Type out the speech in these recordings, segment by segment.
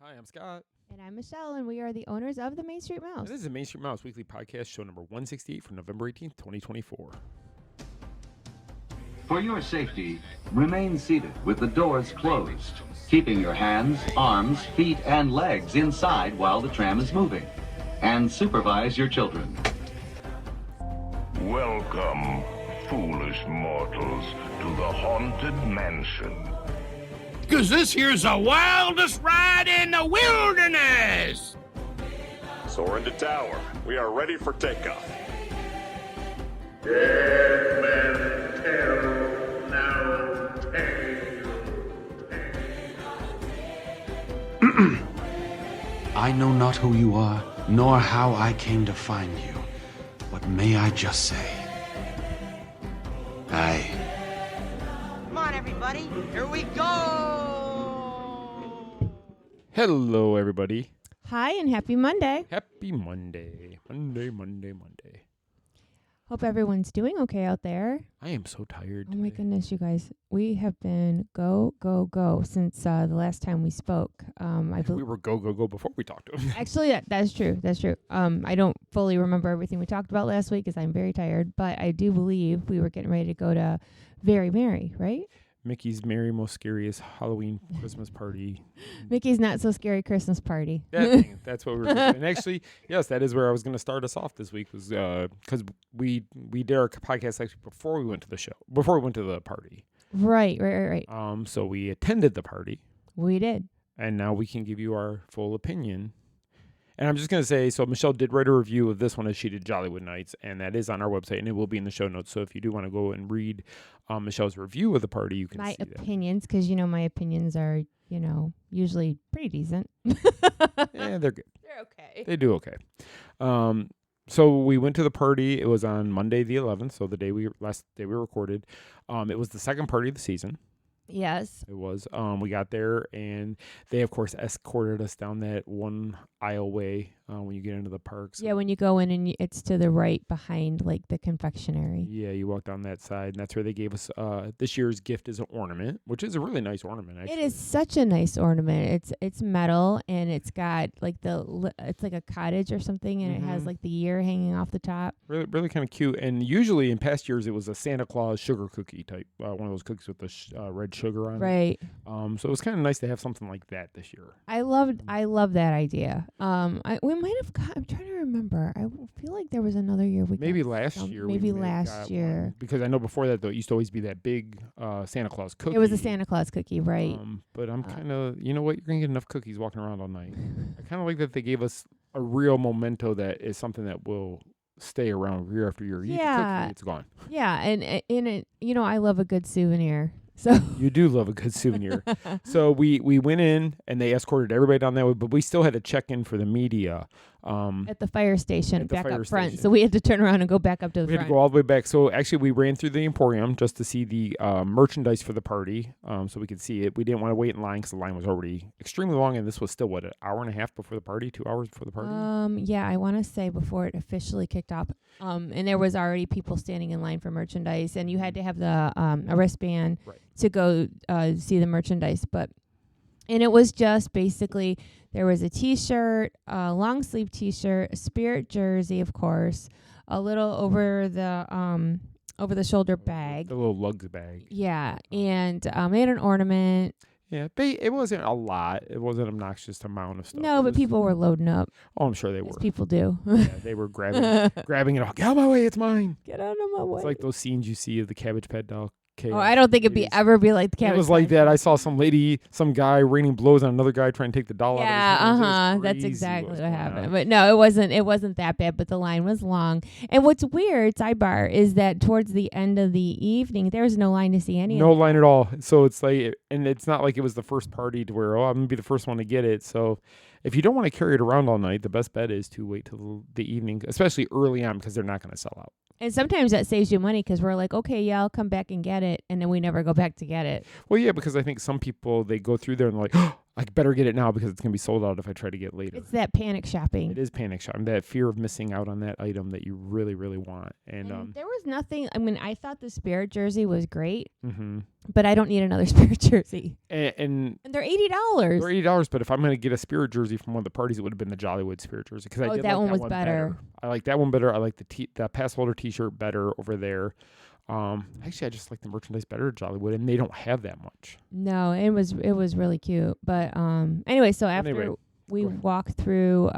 Hi, I'm Scott. And I'm Michelle, and we are the owners of the Main Street Mouse. This is the Main Street Mouse Weekly Podcast, show number 168 for November 18th, 2024. For your safety, remain seated with the doors closed, keeping your hands, arms, feet, and legs inside while the tram is moving. And supervise your children. Welcome, foolish mortals, to the Haunted Mansion. Because this here's the wildest ride in the wilderness! Soar into tower. We are ready for takeoff. Dead men tell no tale. I know not who you are, nor how I came to find you. But may I just say, aye. Come on, everybody. Here we go. Hello, everybody. Hi, and happy Monday. Happy Monday. Monday. Hope everyone's doing okay out there. I am so tired Oh, my today. goodness, you guys. We have been go since the last time we spoke. We were go before we talked to him. Actually, that's true. That's true. I don't fully remember everything we talked about last week because I'm very tired, but I do believe we were getting ready to go to Very Merry, right? Mickey's Merry Most Scariest Halloween Christmas Party. Mickey's Not So Scary Christmas Party. That's what we were doing. And actually, yes, that is where I was going to start us off this week, was because we did our podcast actually before we went to the show, before we went to the party. Right. So we attended the party. We did. And now we can give you our full opinion. And I'm just going to say, so Michelle did write a review of this one as she did Jollywood Nights, and that is on our website, and it will be in the show notes. So if you do want to go and read Michelle's review of the party, you can My see that. opinions, because, my opinions are, usually pretty decent. Yeah, they're good. They're okay. They do okay. So we went to the party. It was on Monday the 11th, so the last day we recorded. It was the second party of the season. Yes. It was. We got there, and they, of course, escorted us down that one aisle way when you get into the parks. Yeah, when you go in and it's to the right behind, like, the confectionery. Yeah, you walk down that side, and that's where they gave us this year's gift is an ornament, which is a really nice ornament, actually. It is such a nice ornament. It's metal, and it's got, like, it's like a cottage or something, and it has, like, the year hanging off the top. Really, really kind of cute. And usually in past years, it was a Santa Claus sugar cookie type, one of those cookies with the red sugar on it. Right. So it was kind of nice to have something like that this year. I love that idea. We might have got, I'm trying to remember. I feel like there was another year we maybe got last some, year. Maybe we may have last got year. one. Because I know before that, though, it used to always be that big Santa Claus cookie. It was a Santa Claus cookie, right? But I'm kind of, you know what? You're going to get enough cookies walking around all night. I kind of like that they gave us a real memento that is something that will stay around year after year. You eat the cookie, it's gone. Yeah, and in it, I love a good souvenir. So you do love a good souvenir. So we went in, and they escorted everybody down that way, but we still had to check in for the media. At the fire station, back up front. Station. So we had to turn around and go back up to the front. We had to go all the way back. So actually, we ran through the Emporium just to see the merchandise for the party, so we could see it. We didn't want to wait in line because the line was already extremely long, and this was still, an hour and a half before the party, 2 hours before the party? Yeah, I want to say before it officially kicked off. And there was already people standing in line for merchandise, and you had to have a wristband to go see the merchandise. And it was just basically, there was a T-shirt, a long sleeve T-shirt, a Spirit jersey, of course, a little over the shoulder bag. The little lugs bag. Yeah, and made an ornament. Yeah, it wasn't a lot. It wasn't an obnoxious amount of stuff. No, but people were loading up. Oh, I'm sure they were. As people do. Yeah, they were grabbing it all. Get out of my way, it's mine. Get out of my way. It's like those scenes you see of the Cabbage Patch doll. Oh, I don't think it'd ever be like the Cabbage Patch. It was like that. I saw some guy raining blows on another guy trying to take the doll out of his hands. That's exactly what happened. But no, it wasn't that bad, but the line was long. And what's weird, sidebar, is that towards the end of the evening, there was no line to see any. No line at all. So it's like, and it's not like it was the first party to where, I'm going to be the first one to get it. So if you don't want to carry it around all night, the best bet is to wait till the evening, especially early on, because they're not going to sell out. And sometimes that saves you money because we're like, okay, yeah, I'll come back and get get it, and then we never go back to get it. Well, yeah, because I think some people, they go through there and they're like, oh, I better get it now because it's going to be sold out if I try to get later. It's that panic shopping. It is panic shopping, that fear of missing out on that item that you really, really want. And there was nothing. I mean, I thought the Spirit jersey was great, mm-hmm. but I don't need another Spirit jersey. And they're $80. They're $80, but if I'm going to get a Spirit jersey from one of the parties, it would have been the Jollywood Spirit jersey because I did that like one that was better. I like that one better. I like the pass holder T-shirt better over there. Actually, I just like the merchandise better at Jollywood, and they don't have that much. No, it was really cute. But anyway, so after we walked through,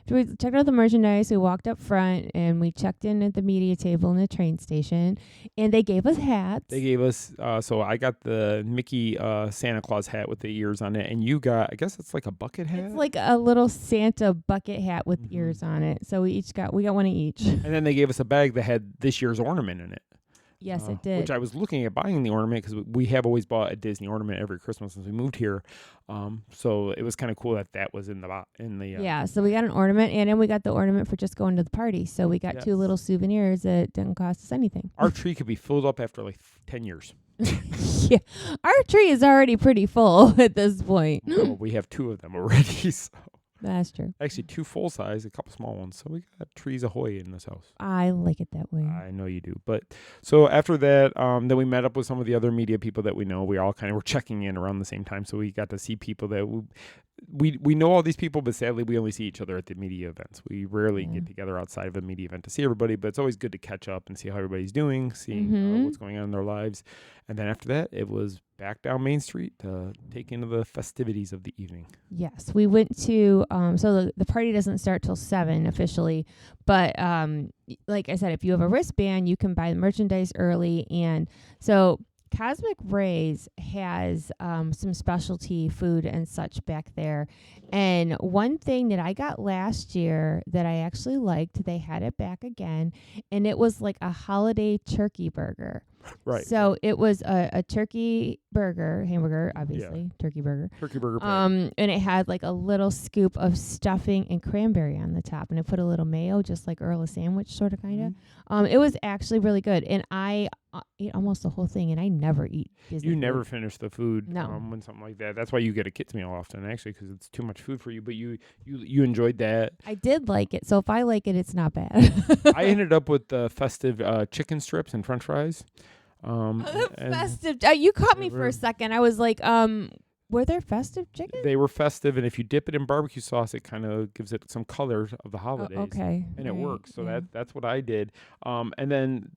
we checked out the merchandise. We walked up front and we checked in at the media table in the train station, and they gave us hats. They gave us so I got the Mickey Santa Claus hat with the ears on it, and you got, I guess it's like a bucket hat. It's like a little Santa bucket hat with ears on it. So we got one of each. And then they gave us a bag that had this year's ornament in it. Yes, it did. Which I was looking at buying the ornament because we have always bought a Disney ornament every Christmas since we moved here. So it was kind of cool that was in the yeah. So we got an ornament, and then we got the ornament for just going to the party. So we got 2 little souvenirs that didn't cost us anything. Our tree could be filled up after like 10 years. Yeah, our tree is already pretty full at this point. Well, we have 2 of them already. So. That's true. Actually, 2 full size, a couple small ones. So we got trees ahoy in this house. I like it that way. I know you do. But so after that, then we met up with some of the other media people that we know. We all kind of were checking in around the same time. So we got to see people that we know all these people, but sadly we only see each other at the media events. We rarely get together outside of a media event to see everybody, but it's always good to catch up and see how everybody's doing, seeing what's going on in their lives. And then after that, it was back down Main Street to take into the festivities of the evening. Yes, we went to, so the party doesn't start till 7 officially, but like I said, if you have a wristband, you can buy the merchandise early. And so Cosmic Rays has some specialty food and such back there. And one thing that I got last year that I actually liked, they had it back again, and it was like a holiday turkey burger. Right. So it was a turkey hamburger, obviously, turkey burger. Turkey burger. And it had like a little scoop of stuffing and cranberry on the top, and it put a little mayo, just like Earl of Sandwich, sort of, kind of. It was actually really good, and I ate almost the whole thing, and I never eat Disney You food. never finish the food when something like that. That's why you get a kids meal often, actually, because it's too much food for you. But you enjoyed that. I did like it, so if I like it, it's not bad. I ended up with the festive chicken strips and French fries. Festive. You caught me for a second. I was like, were there festive chicken? They were festive, and if you dip it in barbecue sauce, it kind of gives it some color of the holidays. Okay. And it works. So that's what I did. And then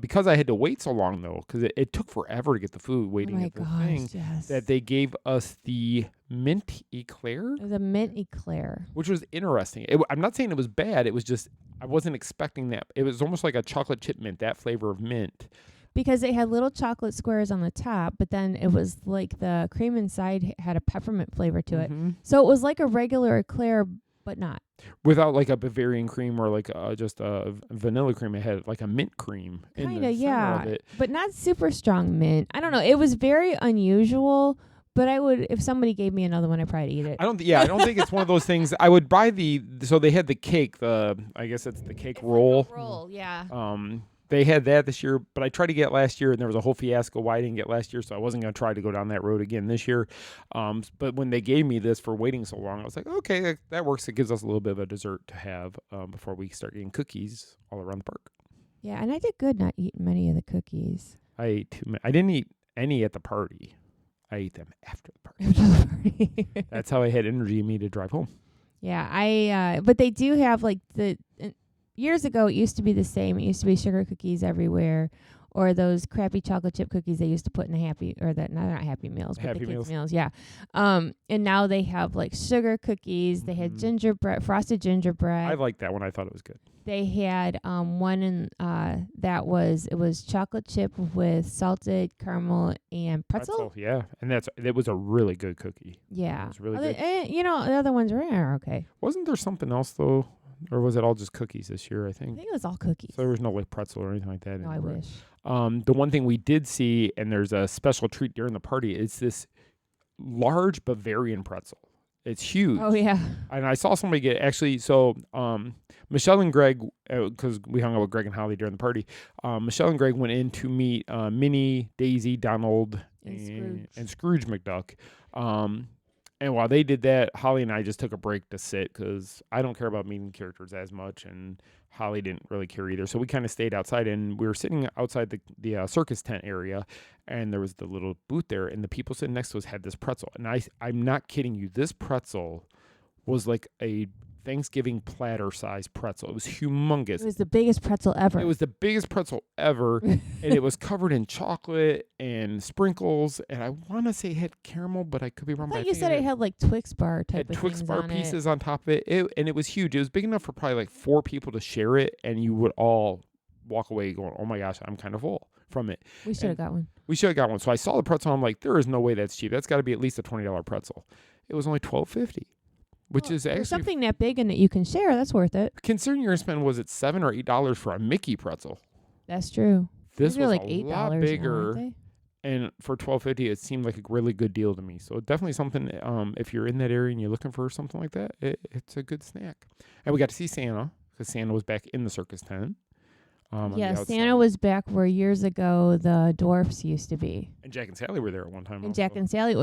because I had to wait so long, though, because it took forever to get the food waiting at the thing, that they gave us the mint eclair. It was a mint eclair. Which was interesting. I'm not saying it was bad. It was just, I wasn't expecting that. It was almost like a chocolate chip mint, that flavor of mint. Because it had little chocolate squares on the top, but then it was like the cream inside had a peppermint flavor to it. So it was like a regular eclair, but not. Without like a Bavarian cream or like just a vanilla cream. It had like a mint cream in the center of it. But not super strong mint. I don't know. It was very unusual. But I would, if somebody gave me another one, I'd probably eat it. I don't think it's one of those things. I would buy so they had the cake, I guess it's the cake roll. Like a roll, yeah. They had that this year, but I tried to get last year, and there was a whole fiasco why I didn't get last year, so I wasn't going to try to go down that road again this year. But when they gave me this for waiting so long, I was like, okay, that works. It gives us a little bit of a dessert to have before we start eating cookies all around the park. Yeah, and I did good not eating many of the cookies. I ate too many. I didn't eat any at the party. I ate them after the party. That's how I had energy in me to drive home. Yeah, but they do have like years ago, it used to be the same. It used to be sugar cookies everywhere, or those crappy chocolate chip cookies they used to put in not Happy Meals, but Happy the kids' Meals. meals. Yeah. And now they have like sugar cookies. They had gingerbread, frosted gingerbread. I liked that one. I thought it was good. They had one in it was chocolate chip with salted caramel and pretzel. Yeah, and it was a really good cookie. Yeah, it was really good. The other ones are okay. Wasn't there something else though? Or was it all just cookies this year, I think? I think it was all cookies. So there was no like pretzel or anything like that. No, anymore. I wish. The one thing we did see, and there's a special treat during the party, is this large Bavarian pretzel. It's huge. Oh yeah. And I saw somebody get so Michele and Greg, because we hung out with Greg and Holly during the party. Michele and Greg went in to meet Minnie, Daisy, Donald, and Scrooge McDuck. And while they did that, Holly and I just took a break to sit because I don't care about meeting characters as much, and Holly didn't really care either. So we kind of stayed outside, and we were sitting outside the circus tent area, and there was the little booth there, and the people sitting next to us had this pretzel. And I'm not kidding you. This pretzel was like a Thanksgiving platter size pretzel. It was humongous. It was the biggest pretzel ever. It was the biggest pretzel ever, and it was covered in chocolate and sprinkles, and I want to say it had caramel, but I could be wrong. I thought you said it had like Twix bar type of Twix things bar on pieces it. on top of it, and it was huge. It was big enough for probably like 4 people to share it, and you would all walk away going, "Oh my gosh, I'm kind of full from it." We should have got one. We should have got one. So I saw the pretzel. I'm like, there is no way that's cheap. That's got to be at least a $20 pretzel. It was only $12.50. Which is actually something that big and that you can share. That's worth it. Considering you're gonna spend, was it $7 or $8 for a Mickey pretzel? That's true. This was like a $8 lot bigger, now, and for $12.50, it seemed like a really good deal to me. So definitely something. If you're in that area and you're looking for something like that, it's a good snack. And we got to see Santa because Santa was back in the circus tent. Yeah, Santa was back where years ago the dwarfs used to be. And Jack and Sally were there at one time. And Jack and Sally,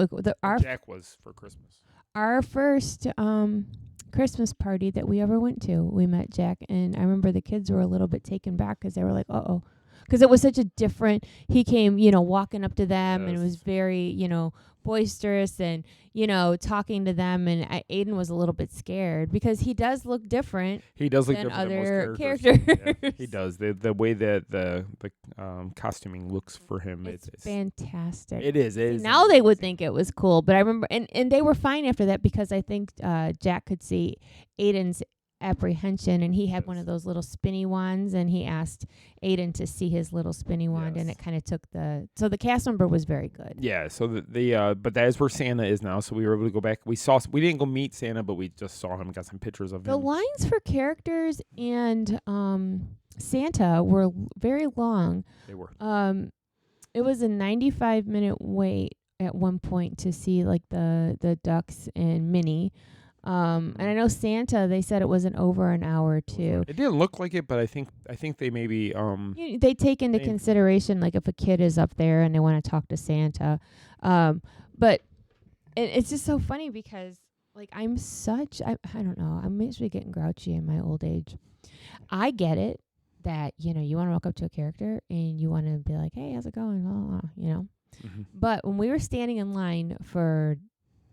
Jack was for Christmas. Our first Christmas party that we ever went to, we met Jack, and I remember the kids were a little bit taken back because they were like, "Uh-oh," because it was such a different. He came, walking up to them, and it was very, boisterous, and talking to them, and Aiden was a little bit scared because he does look different. He does look than different other than most characters. Yeah, he does. The way that the costuming looks for him, it's fantastic. It is. It is. Now they would think it was cool, but I remember, and they were fine after that because I think Jack could see Aiden's apprehension, and he had one of those little spinny wands, and he asked Aiden to see his little spinny wand, and it kind of took so the cast member was very good. Yeah, so but that is where Santa is now, so we were able to go back. We didn't go meet Santa, but we just saw him, got some pictures of him. The lines for characters and Santa were very long. They were. It was a 95-minute wait at one point to see like the ducks and Minnie. And I know Santa, they said it wasn't over an hour too. It didn't look like it, but I think they maybe they take into consideration like if a kid is up there and they want to talk to Santa. But it's just so funny because like I don't know, I'm actually getting grouchy in my old age. I get it that you want to walk up to a character and you want to be like, "Hey, how's it going?" Blah, blah, Mm-hmm. But when we were standing in line for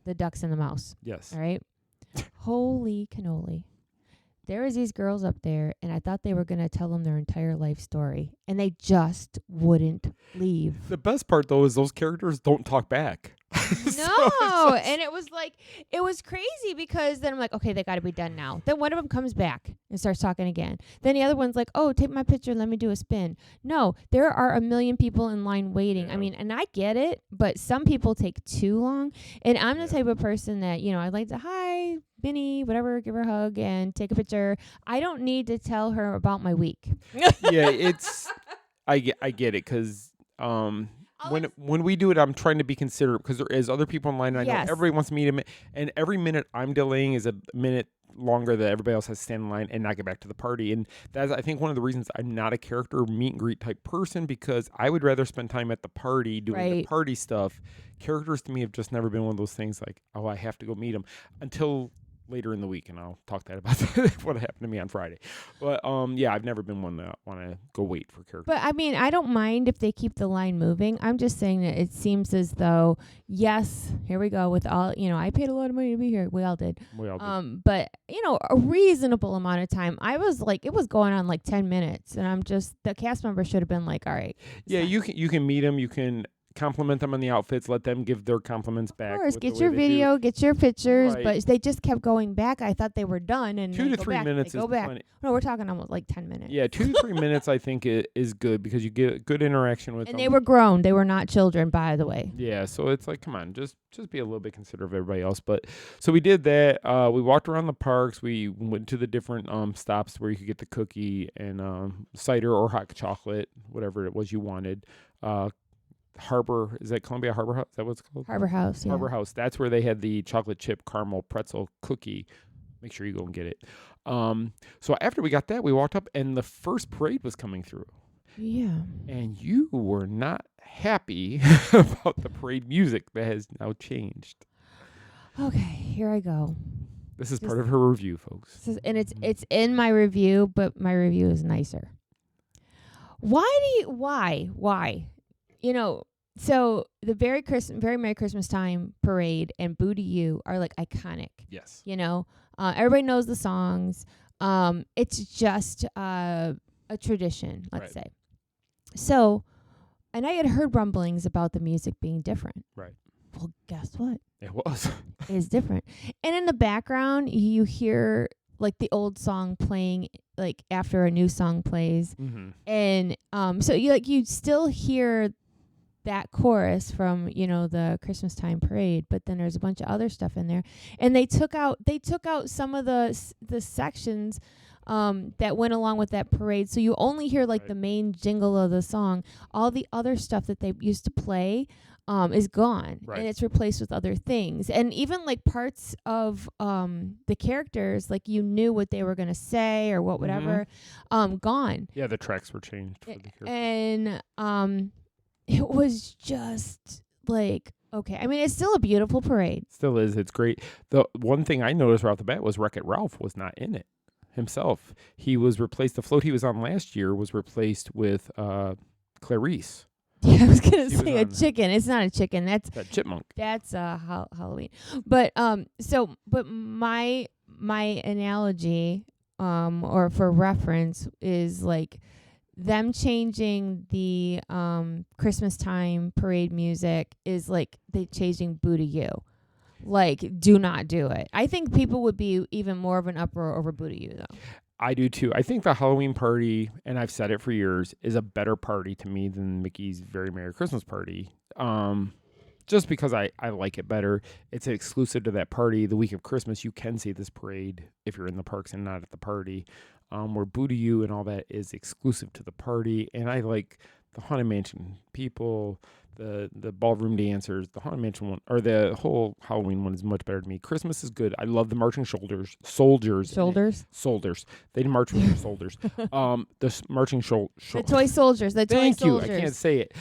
the Ducks and the Mouse, yes, all right. Holy cannoli. There was these girls up there, and I thought they were going to tell them their entire life story, and they just wouldn't leave. The best part, though, is those characters don't talk back. No, and it was crazy because then I'm like, okay, they got to be done now. Then one of them comes back and starts talking again. Then the other one's like, "Oh, take my picture, let me do a spin." No, there are a million people in line waiting. Yeah. I mean, and I get it, but some people take too long. And I'm the type of person that, I'd like to, "Hi, Benny," whatever, give her a hug and take a picture. I don't need to tell her about my week. Yeah, I get it because when we do it, I'm trying to be considerate because there is other people in line. And I know everybody wants to meet him, and every minute I'm delaying is a minute longer that everybody else has to stand in line and not get back to the party. And that's, I think, one of the reasons I'm not a character meet and greet type person, because I would rather spend time at the party doing the party stuff. Characters to me have just never been one of those things like, "Oh, I have to go meet them," until later in the week, and I'll talk about what happened to me on Friday. But yeah, I've never been one that want to go wait for characters. But I mean, I don't mind if they keep the line moving. I'm just saying that it seems as though, yes, here we go with all, I paid a lot of money to be here. We all did. But a reasonable amount of time. I was like, it was going on like 10 minutes, and the cast member should have been like, "All right." Yeah, you can meet them. You can compliment them on the outfits, let them give their compliments back. Of course, get your video, get your pictures, Right. but they just kept going back. I thought they were done, and 2 to 3 minutes is back. plenty. No, we're talking almost like 10 minutes. Yeah, 2 to 3 minutes I think is good because you get good interaction with them. And they were grown; they were not children, by the way. Yeah, so it's like, come on, just be a little bit considerate of everybody else. But so we did that. We walked around the parks. We went to the different stops where you could get the cookie and cider or hot chocolate, whatever it was you wanted. Harbor, is that Columbia Harbor House? Is that what it's called? Harbor House, yeah. Harbor House. That's where they had the chocolate chip caramel pretzel cookie. Make sure you go and get it. So after we got that, we walked up and the first parade was coming through. Yeah. And you were not happy about the parade music that has now changed. Okay, here I go. This is part of her review, folks. And it's in my review, but my review is nicer. Why? You know, so the Very Merry Christmas Time parade and Boo to You are like iconic. Yes. You know, everybody knows the songs. It's just a tradition, let's say. So, and I had heard rumblings about the music being different. Right. Well, guess what? It was. It's different. And in the background, you hear like the old song playing like after a new song plays. Mm-hmm. And so you still hear that chorus from, you know, the Christmas Time parade, but then there's a bunch of other stuff in there. And they took out some of the sections that went along with that parade. So you only hear like the main jingle of the song. All the other stuff that they used to play is gone, and it's replaced with other things. And even like parts of the characters, like you knew what they were going to say or whatever, gone. Yeah, the tracks were changed for the characters. And it was just like, okay. I mean, it's still a beautiful parade. Still is. It's great. The one thing I noticed right off the bat was Wreck-It Ralph was not in it himself. He was replaced. The float he was on last year was replaced with Clarice. Yeah, I was gonna say a chicken. It's not a chicken. That's that chipmunk. That's Halloween. But but my analogy or for reference is like them changing the Christmas Time parade music is like they changing Boo to You. Like, do not do it. I think people would be even more of an uproar over Boo to You, though. I do, too. I think the Halloween party, and I've said it for years, is a better party to me than Mickey's Very Merry Christmas Party. Just because I like it better. It's exclusive to that party. The week of Christmas, you can see this parade if you're in the parks and not at the party. Where Boo to You and all that is exclusive to the party. And I like the Haunted Mansion people, the ballroom dancers, the Haunted Mansion one, or the whole Halloween one is much better to me. Christmas is good. I love the marching soldiers. Soldiers. They didn't march with their soldiers. The marching the toy soldiers. Thank you. I can't say it.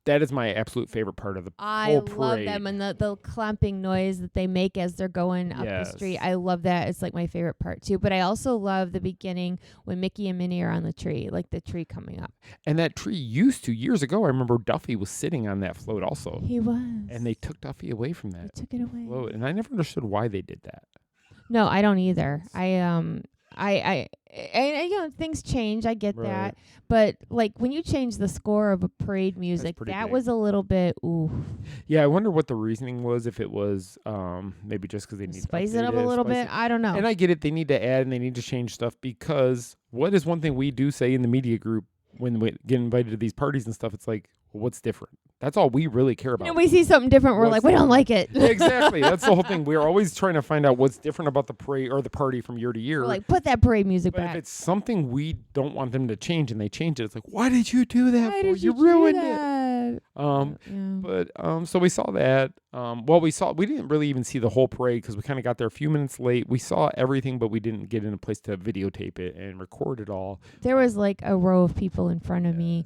That is my absolute favorite part of the whole parade. I love them and the clamping noise that they make as they're going up the street. I love that. It's like my favorite part too. But I also love the beginning when Mickey and Minnie are on the tree, like the tree coming up. And that tree used to, years ago, I remember Duffy was sitting on that float also. He was. And they took Duffy away from that. They took it away. Float. And I never understood why they did that. No, I don't either. I you know, things change. I get that, but like when you change the score of a parade music, that was a little bit ooh. Yeah, I wonder what the reasoning was. If it was maybe just because they need to spice it up a little bit. I don't know. And I get it. They need to add and they need to change stuff because what is one thing we do say in the media group when we get invited to these parties and stuff? It's like, well, what's different? That's all we really care about. And we see something different, we're like, we don't like it. Exactly. That's the whole thing. We're always trying to find out what's different about the parade or the party from year to year. We're like, put that parade music back. But if it's something we don't want them to change and they change it, it's like, why did you do that for? You ruined it. But so we saw that. We didn't really even see the whole parade because we kind of got there a few minutes late. We saw everything, but we didn't get in a place to videotape it and record it all. There was like a row of people in front of me,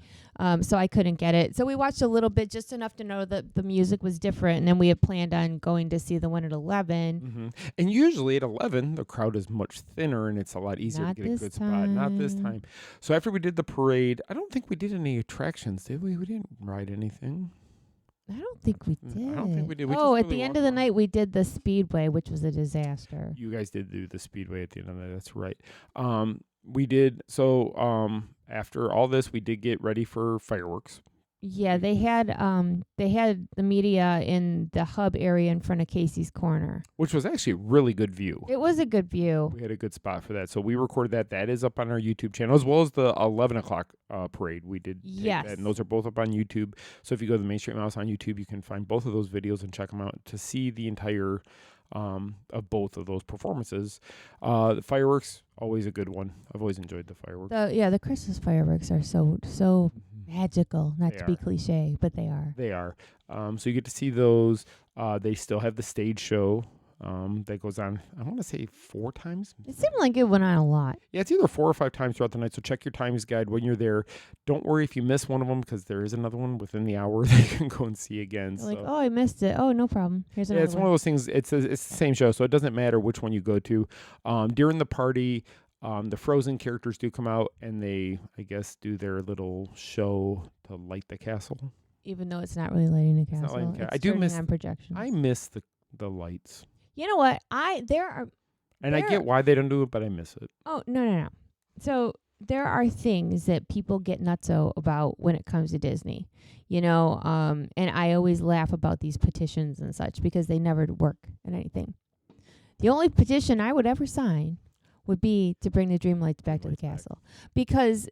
so I couldn't get it. So we watched a little bit, just enough to know that the music was different, and then we had planned on going to see the one at 11. Mm-hmm. And usually at 11, the crowd is much thinner, and it's a lot easier to get a good spot. Not this time. So after we did the parade, I don't think we did any attractions, did we? We didn't ride anything. I don't think we did. I don't think we did. At the end of the night, we did the Speedway, which was a disaster. You guys did do the Speedway at the end of the night. That's right. We did. So after all this, we did get ready for fireworks. Yeah, they had the media in the hub area in front of Casey's Corner, which was actually a really good view. It was a good view. We had a good spot for that, so we recorded that. That is up on our YouTube channel, as well as the 11 o'clock parade. We did yes, that, and those are both up on YouTube. So if you go to the Main Street Mouse on YouTube, you can find both of those videos and check them out to see the entire of both of those performances. The fireworks, always a good one. I've always enjoyed the fireworks. The Christmas fireworks are so Magical, not They to be are. cliche, but they are. They are. So you get to see those. They still have the stage show that goes on, I want to say 4 times. It seemed like it went on a lot. Yeah, it's either 4 or 5 times throughout the night. So check your times guide when you're there. Don't worry if you miss one of them because there is another one within the hour that you can go and see again. They're like, oh, I missed it. Oh, no problem. Here's Yeah, another it's one of those things. It's the same show, so it doesn't matter which one you go to. During the party, the Frozen characters do come out, and they, I guess, do their little show to light the castle. Even though it's not really lighting the It's not castle. lighting the It's I do turning miss. on projections. I miss the lights, You know what? and I get why they don't do it, but I miss it. Oh, no. So there are things that people get nutso about when it comes to Disney, and I always laugh about these petitions and such because they never work and anything. The only petition I would ever sign would be to bring the Dreamlights back to the castle. Because,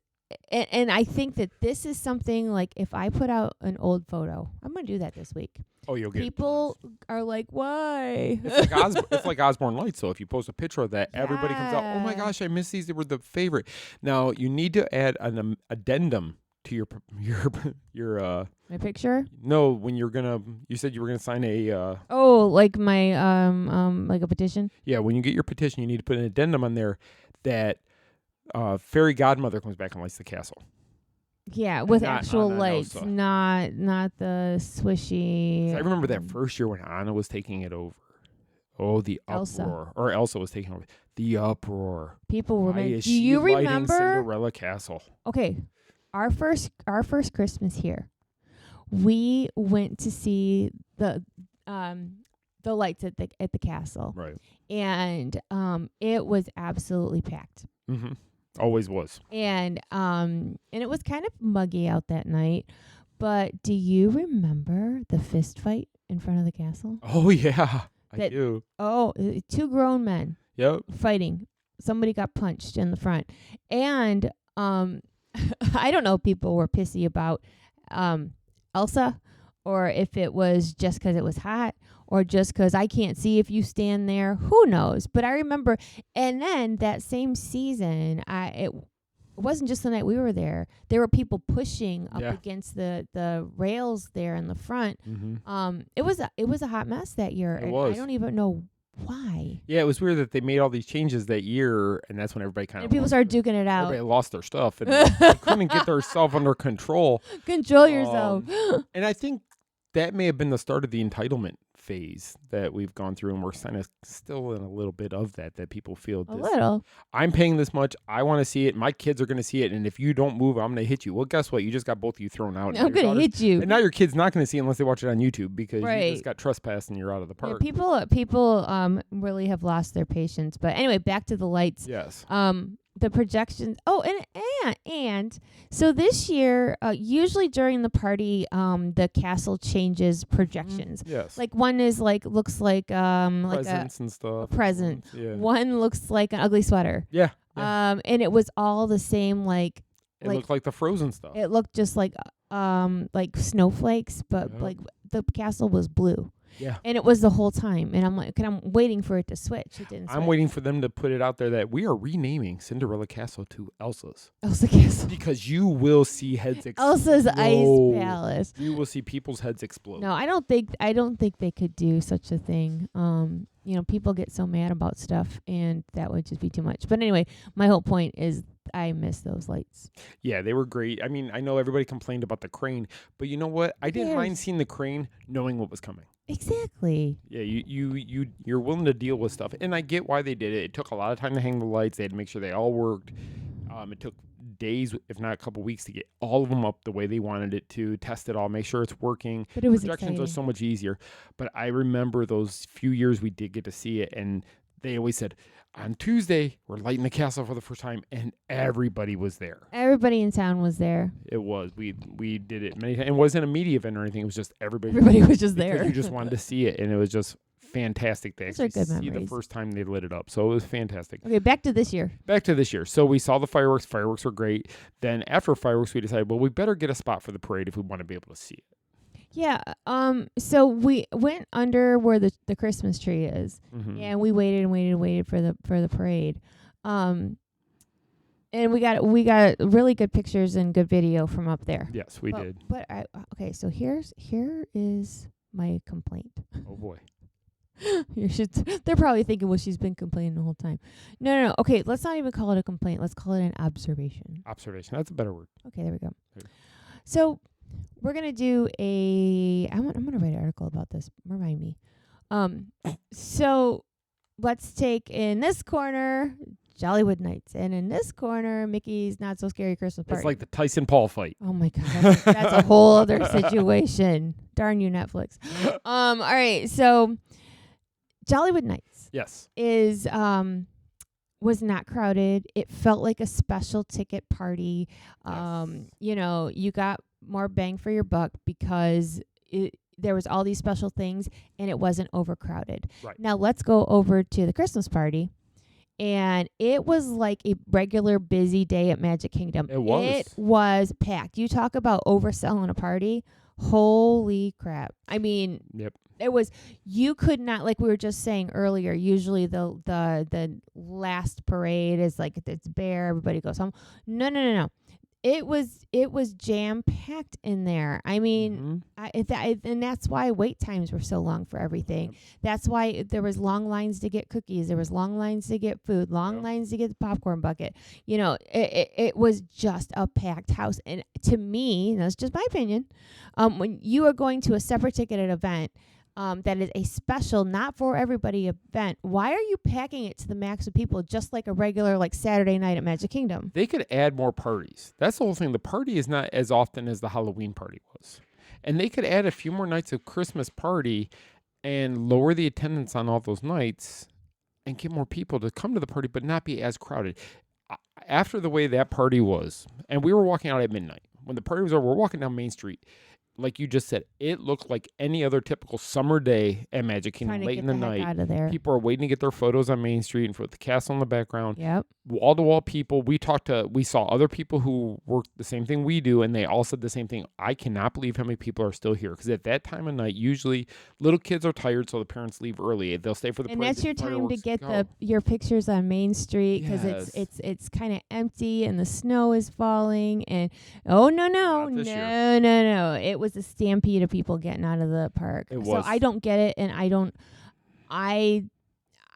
and I think that this is something like if I put out an old photo, I'm going to do that this week. Oh, you'll get People are like, why? it's like Osborne Lights. So if you post a picture of that, everybody comes out. Oh my gosh, I miss these. They were the favorite. Now you need to add an addendum to your My picture? No, when you said you were gonna sign a. Oh, like my like a petition. Yeah, when you get your petition, you need to put an addendum on there that fairy godmother comes back and lights the castle. Yeah, with Not actual Anna and lights, Elsa. not the swishy. 'Cause I remember that first year when Anna was taking it over. Oh, the Elsa. uproar! Or Elsa was taking over. The uproar. People were. Why is Do she you lighting remember? Cinderella Castle? Okay, our first Christmas here, we went to see the lights at the castle, Right. and it was absolutely packed. Mm-hmm. Always was. And it was kind of muggy out that night. But do you remember the fist fight in front of the castle? Oh yeah, I That- do. Oh, 2 grown men Yep. fighting. Somebody got punched in the front. And I don't know if people were pissy about Elsa or if it was just 'cause it was hot or just 'cause I can't see if you stand there. Who knows? But I remember, and then that same season, it wasn't just the night we were there. There were people pushing up Yeah. against the rails there in the front. Mm-hmm. It was a hot mess that year. It and was. I don't even know why. Yeah, it was weird that they made all these changes that year, and that's when everybody kind And of people started duking it out. everybody lost their stuff and they couldn't get themselves under control. Control yourself. And I think that may have been the start of the entitlement phase that we've gone through, and we're kind of still in a little bit of that people feel A this, little. I'm paying this much, I want to see it, my kids are going to see it, and if you don't move, I'm going to hit you. Well, guess what? You just got both of you thrown out. I'm going to hit you. And now your kid's not going to see it unless they watch it on YouTube because you Right. just got trespassed and you're out of the Yeah, park. people really have lost their patience. But anyway, back to the lights. Yes. The projections. Oh, and so this year, usually during the party, the castle changes projections. Yes. Like one is looks like presents and stuff. present. Yeah. One looks like an ugly sweater. Yeah. And it was all the same It looked like the Frozen stuff. it looked just like snowflakes, but Yep. like the castle was blue. Yeah. And it was the whole time. And I'm like, I'm waiting for it to switch. It didn't switch. I'm waiting for them to put it out there that we are renaming Cinderella Castle to Elsa's. Elsa Castle. Because you will see heads explode. Elsa's Ice Palace. You will see people's heads explode. No, I don't think they could do such a thing. People get so mad about stuff, and that would just be too much. But anyway, my whole point is I miss those lights. Yeah, they were great. I mean, I know everybody complained about the crane, but you know what? I didn't mind cares? seeing the crane knowing what was coming. Exactly. Yeah, you're willing to deal with stuff, and I get why they did it. It took a lot of time to hang the lights. They had to make sure they all worked. It took days, if not a couple weeks, to get all of them up the way they wanted it to, test it all, make sure it's working. But it was Projections are exciting. so much easier. But I remember those few years we did get to see it, and they always said, on Tuesday, we're lighting the castle for the first time, and everybody was there. Everybody in town was there. It was. We did it many times. It wasn't a media event or anything. It was just everybody. Everybody was just because there. You just wanted to see it, and it was just fantastic to Those are actually good see the memories. first time they lit it up. So it was fantastic. Okay, back to this year. Back to this year. So we saw the fireworks. Fireworks were great. Then after fireworks, we decided, well, we better get a spot for the parade if we want to be able to see it. Yeah. So we went under where the Christmas tree is, Mhm. and we waited and waited and waited for the parade. And And we got really good pictures and good video from up there. Yes, we did. But okay, so here is my complaint. Oh boy. They're probably thinking, well, she's been complaining the whole time. No. Okay, let's not even call it a complaint. Let's call it an observation. Observation. That's a better word. Okay, there we go. So we're gonna do I'm gonna write an article about this. Remind me. So let's take in this corner Jollywood Nights, and in this corner Mickey's Not So Scary Christmas Party. It's like the Tyson Paul fight. Oh my God, that's a whole other situation. Darn you, Netflix. All right, so Jollywood Nights. Yes. Is was not crowded. It felt like a special ticket party. You know, you got more bang for your buck because there was all these special things and it wasn't overcrowded. Right. Now let's go over to the Christmas party. And it was like a regular busy day at Magic Kingdom. It was. It was packed. You talk about overselling a party. Holy crap. I mean, yep. It was, you could not, like we were just saying earlier, usually the last parade is like, it's bare, everybody goes home. No. It was jam-packed in there. I mean, and that's why wait times were so long for everything. Yep. That's why there was long lines to get cookies. There was long lines to get food, long lines to get the popcorn bucket. You know, it was just a packed house. And to me, that's just my opinion, when you are going to a separate ticketed event, that is a special, not for everybody event, why are you packing it to the max of people just like a regular like Saturday night at Magic Kingdom? They could add more parties. That's the whole thing. The party is not as often as the Halloween party was. And they could add a few more nights of Christmas party and lower the attendance on all those nights and get more people to come to the party but not be as crowded. After the way that party was, and we were walking out at midnight. When the party was over, we're walking down Main Street. Like you just said, it looked like any other typical summer day at Magic Kingdom late in the night. Out of there. People are waiting to get their photos on Main Street and with the castle in the background. Yep. Wall-to-wall people. We saw other people who work the same thing we do, and they all said the same thing. I cannot believe how many people are still here, because at that time of night, usually little kids are tired, so the parents leave early. They'll stay for the and parade. That's your time to get your pictures on Main Street, because it's kind of empty and the snow is falling. And no, it was a stampede of people getting out of the park. So I don't get it, and I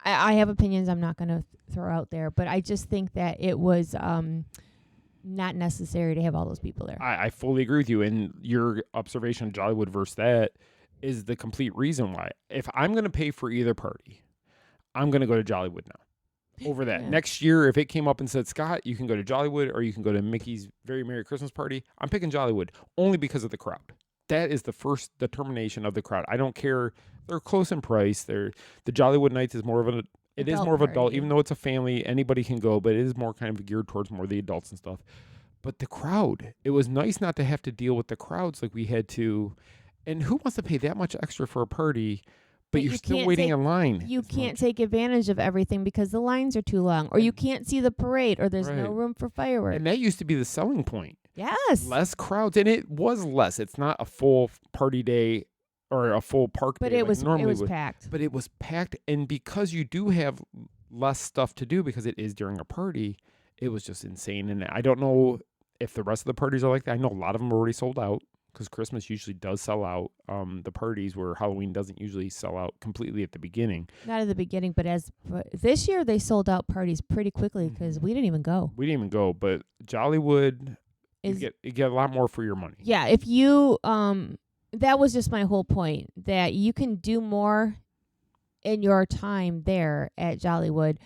have opinions I'm not going to throw out there, but I just think that it was not necessary to have all those people there. I fully agree with you, and your observation of Jollywood versus that is the complete reason why. If I'm going to pay for either party, I'm going to go to Jollywood now over that. Yeah. Next year, if it came up and said, Scott, you can go to Jollywood or you can go to Mickey's Very Merry Christmas Party, I'm picking Jollywood only because of the crowd. That is the first determination of the crowd. I don't care. They're close in price. The Jollywood Nights is more of an adult, even though it's a family, anybody can go, but it is more kind of geared towards more the adults and stuff. But the crowd, it was nice not to have to deal with the crowds like we had to. And who wants to pay that much extra for a party, but you're still waiting in line? You can't take advantage of everything because the lines are too long, or you can't see the parade, or there's no room for fireworks. And that used to be the selling point. Yes. Less crowds, and it was less. It's not a full party day or a full park day. But it was packed. But it was packed, and because you do have less stuff to do because it is during a party, it was just insane. And I don't know if the rest of the parties are like that. I know a lot of them are already sold out because Christmas usually does sell out. The parties where Halloween doesn't usually sell out completely at the beginning. Not at the beginning, but this year they sold out parties pretty quickly because we didn't even go. But Jollywood, you get a lot more for your money. Yeah, if you that was just my whole point, that you can do more in your time there at Jollywood.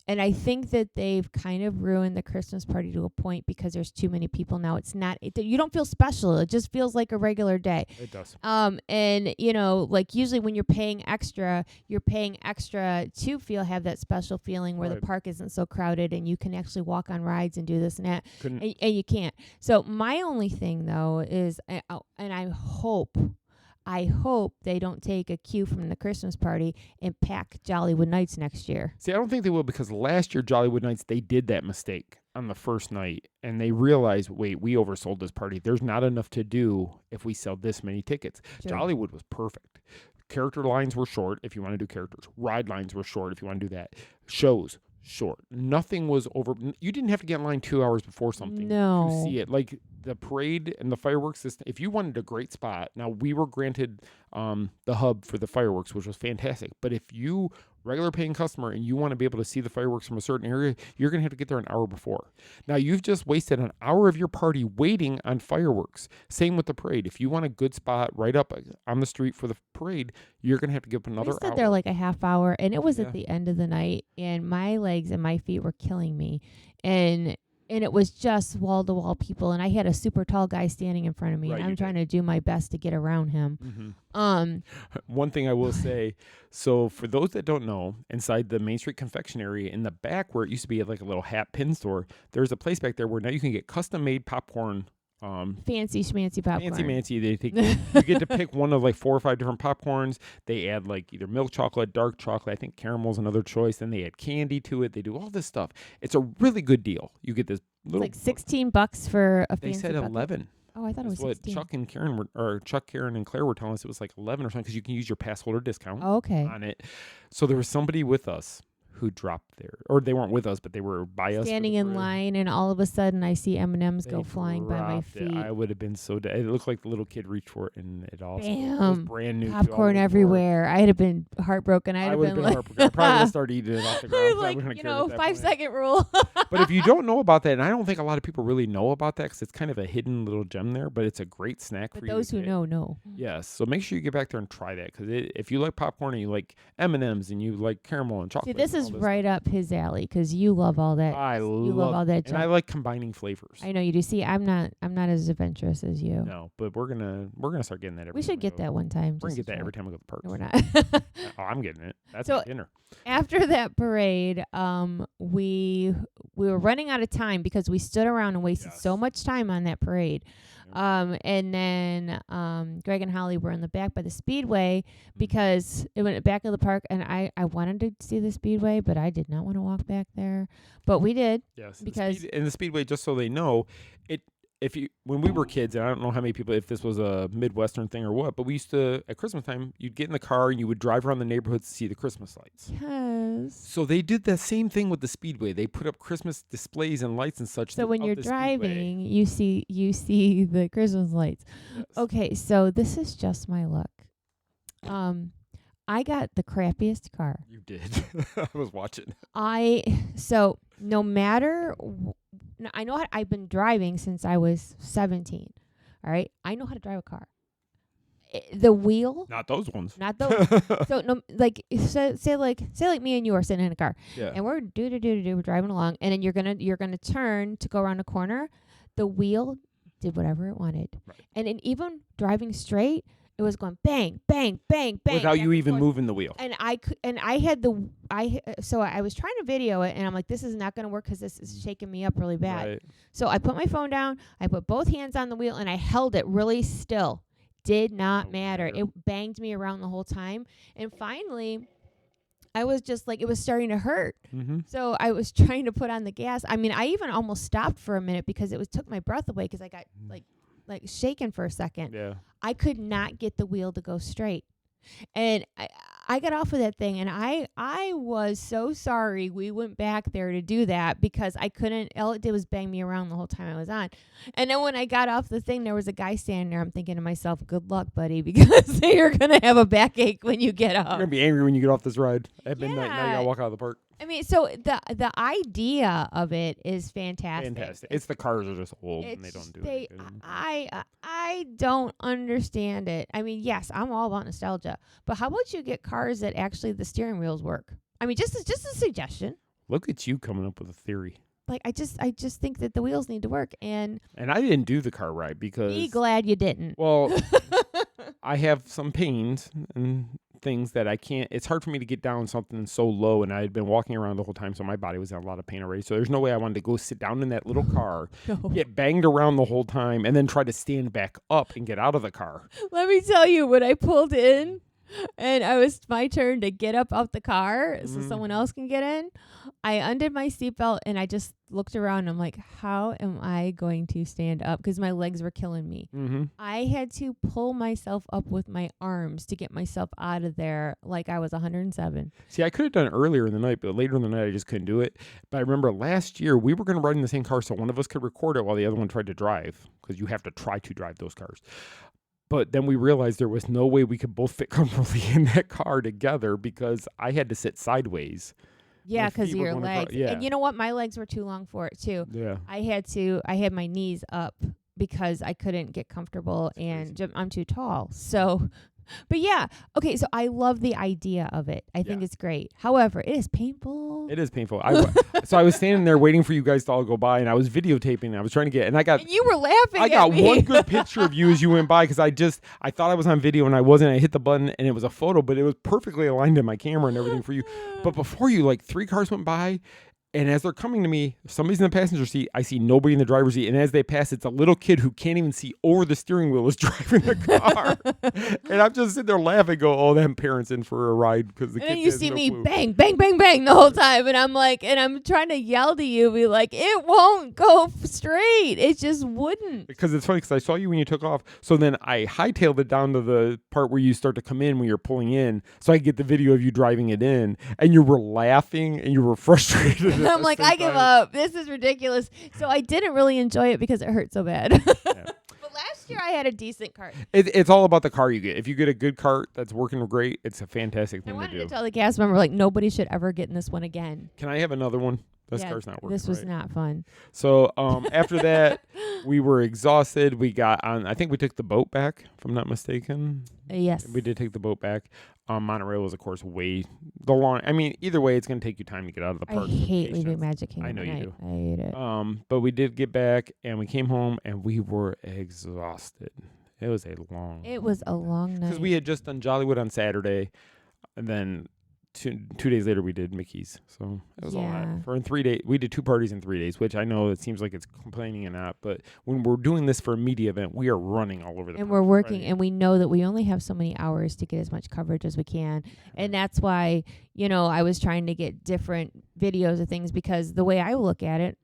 And I think that they've kind of ruined the Christmas party to a point because there's too many people now. It's not, you don't feel special. It just feels like a regular day. It does. And you know, like usually when you're paying extra to have that special feeling where the park isn't so crowded and you can actually walk on rides and do this and that. And you can't. So my only thing though is, and I hope they don't take a cue from the Christmas party and pack Jollywood Nights next year. See, I don't think they will, because last year Jollywood Nights, they did that mistake on the first night, and they realized, wait, we oversold this party. There's not enough to do if we sell this many tickets. Sure. Jollywood was perfect. Character lines were short if you want to do characters. Ride lines were short if you want to do that. Shows, short. Nothing was over. You didn't have to get in line 2 hours before something No. to see it. Like the parade and the fireworks system. If you wanted a great spot, now we were granted the hub for the fireworks, which was fantastic. But if you regular paying customer and you want to be able to see the fireworks from a certain area, you're going to have to get there an hour before. Now you've just wasted an hour of your party waiting on fireworks. Same with the parade. If you want a good spot right up on the street for the parade, you're going to have to give up another We stood hour. there like a half hour, and it was Yeah. at the end of the night, and my legs and my feet were killing me. And it was just wall-to-wall people, and I had a super tall guy standing in front of me, Right, and you I'm trying to do my best to get around him. One thing I will say, so for those that don't know, inside the Main Street confectionery in the back where it used to be like a little hat pin store, there's a place back there where now you can get custom made popcorn. Fancy schmancy popcorn. Fancy mancy. You get to pick one of like 4 or 5 different popcorns. They add like either milk chocolate, dark chocolate. I think caramel's another choice. Then they add candy to it. They do all this stuff. It's a really good deal. You get this little. It's like $16 for a They fancy said popcorn. 11. Oh, I thought it was That's what 16. Chuck and Karen Chuck, Karen, and Claire were telling us. It was like 11 or something because you can use your pass holder discount Oh, okay. on it. So there was somebody with us who dropped there, or they weren't with us, but they were by us. Standing in line, and all of a sudden I see M&Ms go They flying by my dropped it. feet. I would have been so dead. It looked like the little kid reached for it, and it also was Bam. brand new. too. Popcorn I was everywhere. I'd have been heartbroken. I I'd would have have been been like, heartbroken. I probably would have started eating it off the ground. like, I wouldn't you have cared know, at that 5 point. second rule. But if you don't know about that, and I don't think a lot of people really know about that because it's kind of a hidden little gem there, but it's a great snack But for you. those to who get. know. Yes. So make sure you get back there and try that because if you like popcorn and you like M&Ms and you like caramel and See, chocolate. this and is all right up his alley because you love all that. I you love all that and I junk. like combining flavors. I know you do. See, I'm not as adventurous as you. No, but we're gonna start getting that every We time should I get go. that one time. We're gonna just get to that try. every time we go to the parks. No, we're not. Oh, I'm getting it. That's So- my dinner. After that parade, we were running out of time because we stood around and wasted so much time on that parade. And then Greg and Holly were in the back by the Speedway because it went back of the park, and I wanted to see the Speedway, but I did not want to walk back there. But we did. Yes, because the Speedway, just so they know, when we were kids, and I don't know how many people, if this was a Midwestern thing or what, but we used to, at Christmas time, you'd get in the car and you would drive around the neighborhoods to see the Christmas lights. Yes. So they did the same thing with the Speedway. They put up Christmas displays and lights and such. So when throughout you're the Speedway. driving, you see the Christmas lights. Yes. Okay, so this is just my luck. I got the crappiest car. You did. I was watching. So no matter, I know I've been driving since I was 17. All right, I know how to drive a car. The wheel, Not those ones. not those. So no, like say like me and you are sitting in a car, Yeah. and we're we're driving along, and then you're gonna turn to go around a corner. The wheel did whatever it wanted, Right. and even driving straight, it was going bang, bang, bang, bang, Without back you and even forth. moving the wheel. And so I was trying to video it, and I'm like, this is not going to work because this is shaking me up really bad. Right. So I put my phone down, I put both hands on the wheel, and I held it really still. Did not matter. It banged me around the whole time. And finally, I was just like, it was starting to hurt. Mm-hmm. So I was trying to put on the gas. I mean, I even almost stopped for a minute because it took my breath away because I got like shaken for a second. Yeah. I could not get the wheel to go straight. And I got off of that thing, and I was so sorry we went back there to do that because I couldn't. All it did was bang me around the whole time I was on. And then when I got off the thing, there was a guy standing there. I'm thinking to myself, good luck, buddy, because you're going to have a backache when you get You're up. going to be angry when you get off this ride at midnight. Now you Yeah. got to walk out of the park. I mean, so the idea of it is fantastic. Fantastic. It's the cars are just old and they don't do it. I don't understand it. I mean, yes, I'm all about nostalgia, but how about you get cars that actually the steering wheels work? I mean, just a suggestion. Look at you coming up with a theory. Like I just think that the wheels need to work, and And I didn't do the car ride because be glad you didn't. well, I have some pains and things that I can't. It's hard for me to get down something so low, and I had been walking around the whole time, so my body was in a lot of pain already. So there's no way I wanted to go sit down in that little car, get banged around the whole time, and then try to stand back up and get out of the car. Let me tell you, when I pulled in and it was my turn to get up out the car so someone else can get in, I undid my seatbelt and I just looked around. I'm like, how am I going to stand up? Because my legs were killing me. Mm-hmm. I had to pull myself up with my arms to get myself out of there like I was 107. See, I could have done it earlier in the night, but later in the night, I just couldn't do it. But I remember last year, we were going to ride in the same car, so one of us could record it while the other one tried to drive, because you have to try to drive those cars. But then we realized there was no way we could both fit comfortably in that car together because I had to sit sideways. Yeah, My because of feet were your going across- legs. yeah. And you know what? My legs were too long for it, too. Yeah. I had my knees up because I couldn't get comfortable and I'm too tall. So, but yeah. Okay, so I love the idea of it. I think it's great. However, it is painful. It is painful. So I was standing there waiting for you guys to all go by, and I was videotaping. I was trying to get, and I got. And you were laughing. I got at me. one good picture of you as you went by because I thought I was on video and I wasn't. I hit the button and it was a photo, but it was perfectly aligned in my camera and everything for you. But before you, like 3 cars went by. And as they're coming to me, somebody's in the passenger seat. I see nobody in the driver's seat. And as they pass, it's a little kid who can't even see over the steering wheel is driving the car. And I'm just sitting there laughing, go, "Oh, that parent's in for a ride because the And kid then you has see no me clue." bang, bang, bang, bang the whole time. And I'm like, and I'm trying to yell to you, be like, it won't go straight. It just wouldn't. Because it's funny because I saw you when you took off. So then I hightailed it down to the part where you start to come in when you're pulling in. So I get the video of you driving it in. And you were laughing and you were frustrated. I'm like, I give up. This is ridiculous. So I didn't really enjoy it because it hurt so bad. But last year I had a decent cart. It's all about the car you get. If you get a good cart that's working great, it's a fantastic I thing to wanted do. to tell the cast member, like, nobody should ever get in this one again. Can I have another one? This Yeah, car's not working. This was right. not fun. So after that, we were exhausted. We got on. I think we took the boat back, if I'm not mistaken. Yes. We did take the boat back. Monorail was, of course, way the long. I mean, either way, it's going to take you time to get out of the I park. hate leaving Magic Kingdom. I know you at night. do. I hate it. But we did get back, and we came home, and we were exhausted. It was a long. It was a long night. Because we had just done Jollywood on Saturday, and then two days later we did Mickey's. So it was a lot. For in 3 days, we did 2 parties in 3 days, which I know it seems like it's complaining and not, but when we're doing this for a media event, we are running all over the. And we're working, and we know that we only have so many hours to get as much coverage as we can, and that's why I was trying to get different videos of things because the way I look at it,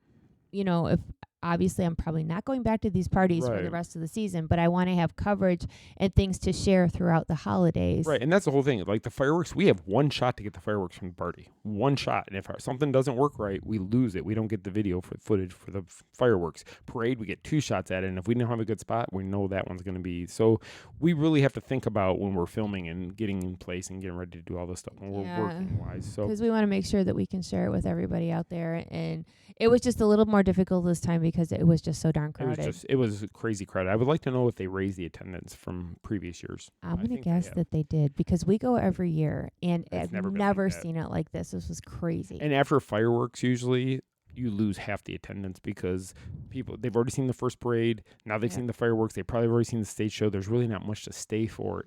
if. Obviously, I'm probably not going back to these parties for the rest of the season, but I want to have coverage and things to share throughout the holidays. Right, and that's the whole thing. Like the fireworks, we have one shot to get the fireworks from the party. One shot. And if something doesn't work right, we lose it. We don't get the video footage for the fireworks. Parade, we get 2 shots at it, and if we don't have a good spot, we know that one's going to be. So we really have to think about when we're filming and getting in place and getting ready to do all this stuff when we're working-wise. Because we want to make sure that we can share it with everybody out there. And it was just a little more difficult this time because it was just so darn crowded. It was crazy crowded. I would like to know if they raised the attendance from previous years. I'm going to guess that they did because we go every year, and I've never seen it like this. This was crazy. And after fireworks, usually you lose half the attendance because they've already seen the first parade. Now they've seen the fireworks. They've probably already seen the stage show. There's really not much to stay for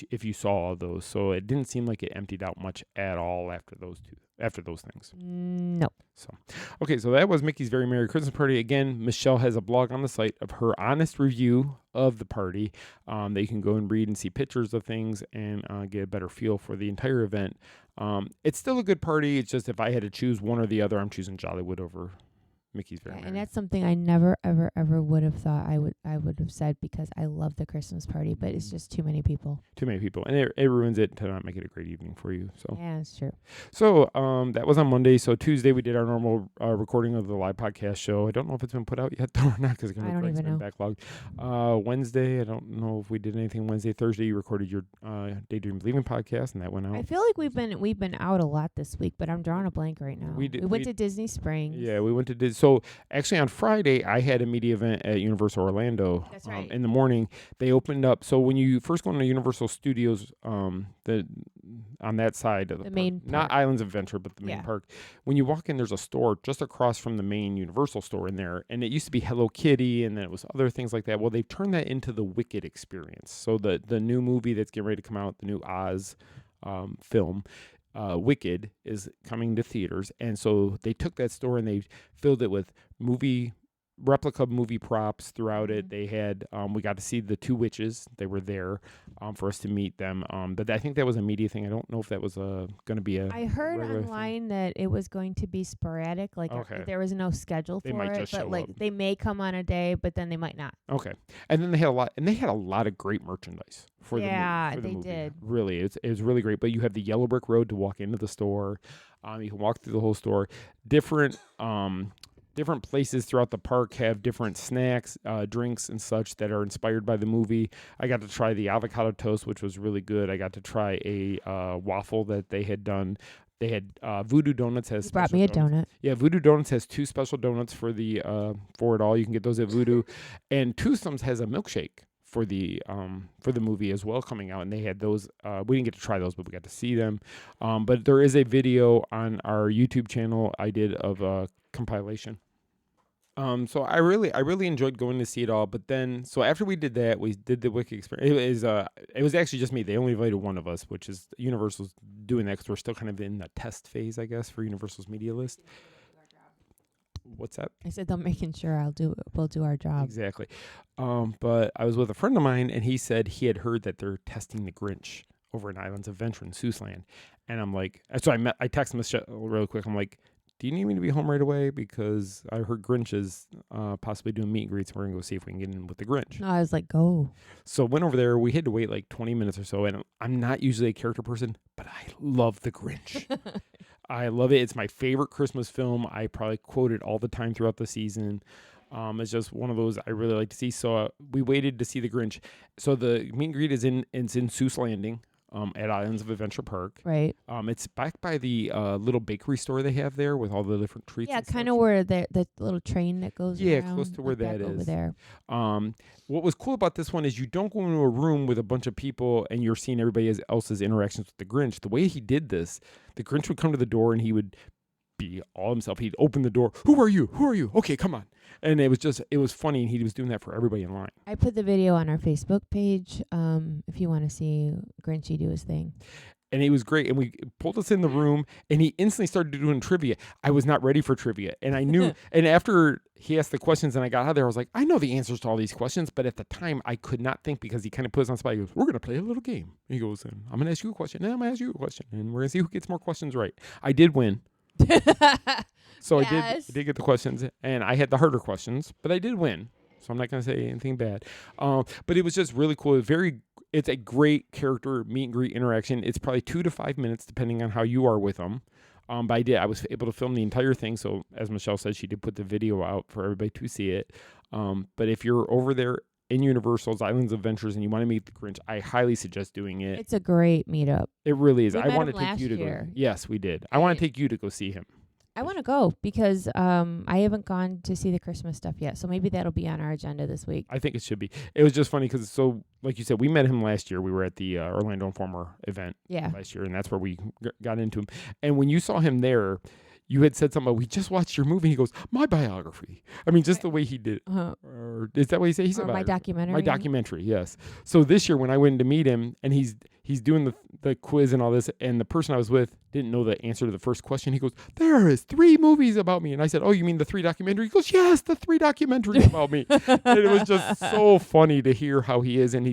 if you saw all those. So it didn't seem like it emptied out much at all after those things. No. So, okay, so that was Mickey's Very Merry Christmas Party. Again, Michele has a blog on the site of her honest review of the party that you can go and read and see pictures of things and get a better feel for the entire event. It's still a good party. It's just if I had to choose one or the other, I'm choosing Jollywood over Mickey's Very Merry. And that's something I never, ever, ever would have thought I would have said because I love the Christmas party, but it's just too many people. Too many people. And it ruins it to not make it a great evening for you. So yeah, it's true. So that was on Monday. So Tuesday we did our normal recording of the live podcast show. I don't know if it's been put out yet though or not because it's going to be backlog. Wednesday, I don't know if we did anything Wednesday. Thursday you recorded your Daydream Believing podcast and that went out. I feel like we've been out a lot this week, but I'm drawing a blank right now. We went to Disney Springs. Yeah, we went to Disney. So actually on Friday, I had a media event at Universal Orlando. That's right. In the morning, they opened up. So when you first go into Universal Studios, on that side of the main park, not Islands of Adventure, but the main park. When you walk in, there's a store just across from the main Universal store in there. And it used to be Hello Kitty, and then it was other things like that. Well, they've turned that into the Wicked experience. So the new movie that's getting ready to come out, the new Oz film, Wicked is coming to theaters, and so they took that store and they filled it with movie replica movie props throughout it. They had we got to see the 2 witches. They were there for us to meet them. But I think that was a media thing. I don't know if that was going to be a. I heard regular online thing. that it was going to be sporadic. Like there was no schedule They for might it, just but show like up. they may come on a day, but then they might not. Okay, and then they had a lot of great merchandise for Yeah, the they movie. did. Really, it was really great. But you have the yellow brick road to walk into the store. You can walk through the whole store. Different places throughout the park have different snacks, drinks, and such that are inspired by the movie. I got to try the avocado toast, which was really good. I got to try a waffle that they had done. They had Voodoo Donuts has. You brought me a donut. Yeah, Voodoo Donuts has 2 special donuts for it all. You can get those at Voodoo, and Twosomes has a milkshake for the movie as well coming out, and they had those. We didn't get to try those, but we got to see them. But there is a video on our YouTube channel I did of a compilation. So I really enjoyed going to see it all. But then, so after we did that, we did the Wiki experience. It was actually just me. They only invited one of us, which is Universal's doing that because we're still kind of in the test phase, I guess, for Universal's media list. What's that? I said they're making sure we'll do our job. Exactly. But I was with a friend of mine, and he said he had heard that they're testing the Grinch over in Islands of Adventure in Seussland. And I'm like, so I texted Michele real quick. I'm like, do you need me to be home right away? Because I heard Grinch is possibly doing meet and greets, and we're going to go see if we can get in with the Grinch. No, I was like, go. So went over there. We had to wait like 20 minutes or so, and I'm not usually a character person, but I love the Grinch. I love it. It's my favorite Christmas film. I probably quote it all the time throughout the season. It's just one of those I really like to see. So we waited to see the Grinch. So the meet and greet is in Seuss Landing. At Islands of Adventure Park. Right. It's back by the little bakery store they have there with all the different treats. Yeah, kind of where the little train that goes around. Close to where that is. Over there. What was cool about this one is you don't go into a room with a bunch of people and you're seeing everybody else's interactions with the Grinch. The way he did this, the Grinch would come to the door and he would be all himself. He'd open the door. Who are you? Who are you? Okay, come on. And it was funny, and he was doing that for everybody in line. I put the video on our Facebook page if you want to see Grinchy do his thing. And he was great. And we pulled us in the room, and he instantly started doing trivia. I was not ready for trivia. And I knew, and after he asked the questions and I got out of there, I was like, I know the answers to all these questions. But at the time, I could not think because he kind of put us on the spot. He goes, we're going to play a little game. And he goes, I'm going to ask you a question, and I'm going to ask you a question. And we're going to see who gets more questions right. I did win. So yes. I did get the questions, and I had the harder questions, but I did win. So I'm not going to say anything bad. But it was just really cool. It's a great character meet and greet interaction. It's probably 2 to 5 minutes, depending on how you are with them. But I was able to film the entire thing. So as Michele said, she did put the video out for everybody to see it. But if you're over there in Universal's Islands of Adventures and you want to meet the Grinch, I highly suggest doing it. It's a great meetup. It really is. I want want to take you to go. Yes, we did. I want to take you to go see him. I want to go because I haven't gone to see the Christmas stuff yet. So maybe that'll be on our agenda this week. I think it should be. It was just funny because, like you said, we met him last year. We were at the Orlando Informer event last year, and that's where we got into him. And when you saw him there, you had said something about, we just watched your movie. He goes, my biography. I mean, just the way he did. Or is that what he said? He said my documentary. My documentary, yes. So this year when I went to meet him, and he's doing the quiz and all this, and the person I was with didn't know the answer to the first question. He goes, there is 3 movies about me. And I said, oh, you mean the 3 documentaries? He goes, yes, the 3 documentaries about me. And it was just so funny to hear how he is, and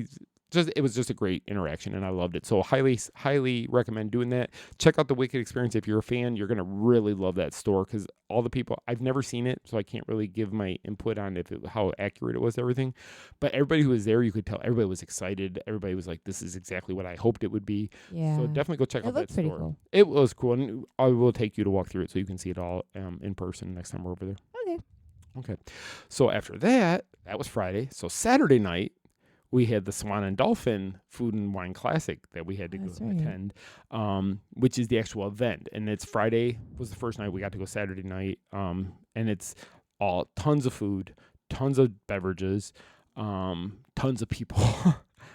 it was just a great interaction, and I loved it. So highly recommend doing that. Check out the Wicked Experience. If you're a fan, you're going to really love that store because all the people, I've never seen it, so I can't really give my input on how accurate it was, everything. But everybody who was there, you could tell everybody was excited. Everybody was like, this is exactly what I hoped it would be. Yeah. So definitely go check out that store. Pretty cool. It was cool, and I will take you to walk through it so you can see it all in person next time we're over there. Okay. So after that was Friday. So Saturday night, we had the Swan and Dolphin Food and Wine Classic that we had to attend, which is the actual event. And it's Friday was the first night. We got to go Saturday night. And it's all tons of food, tons of beverages, tons of people.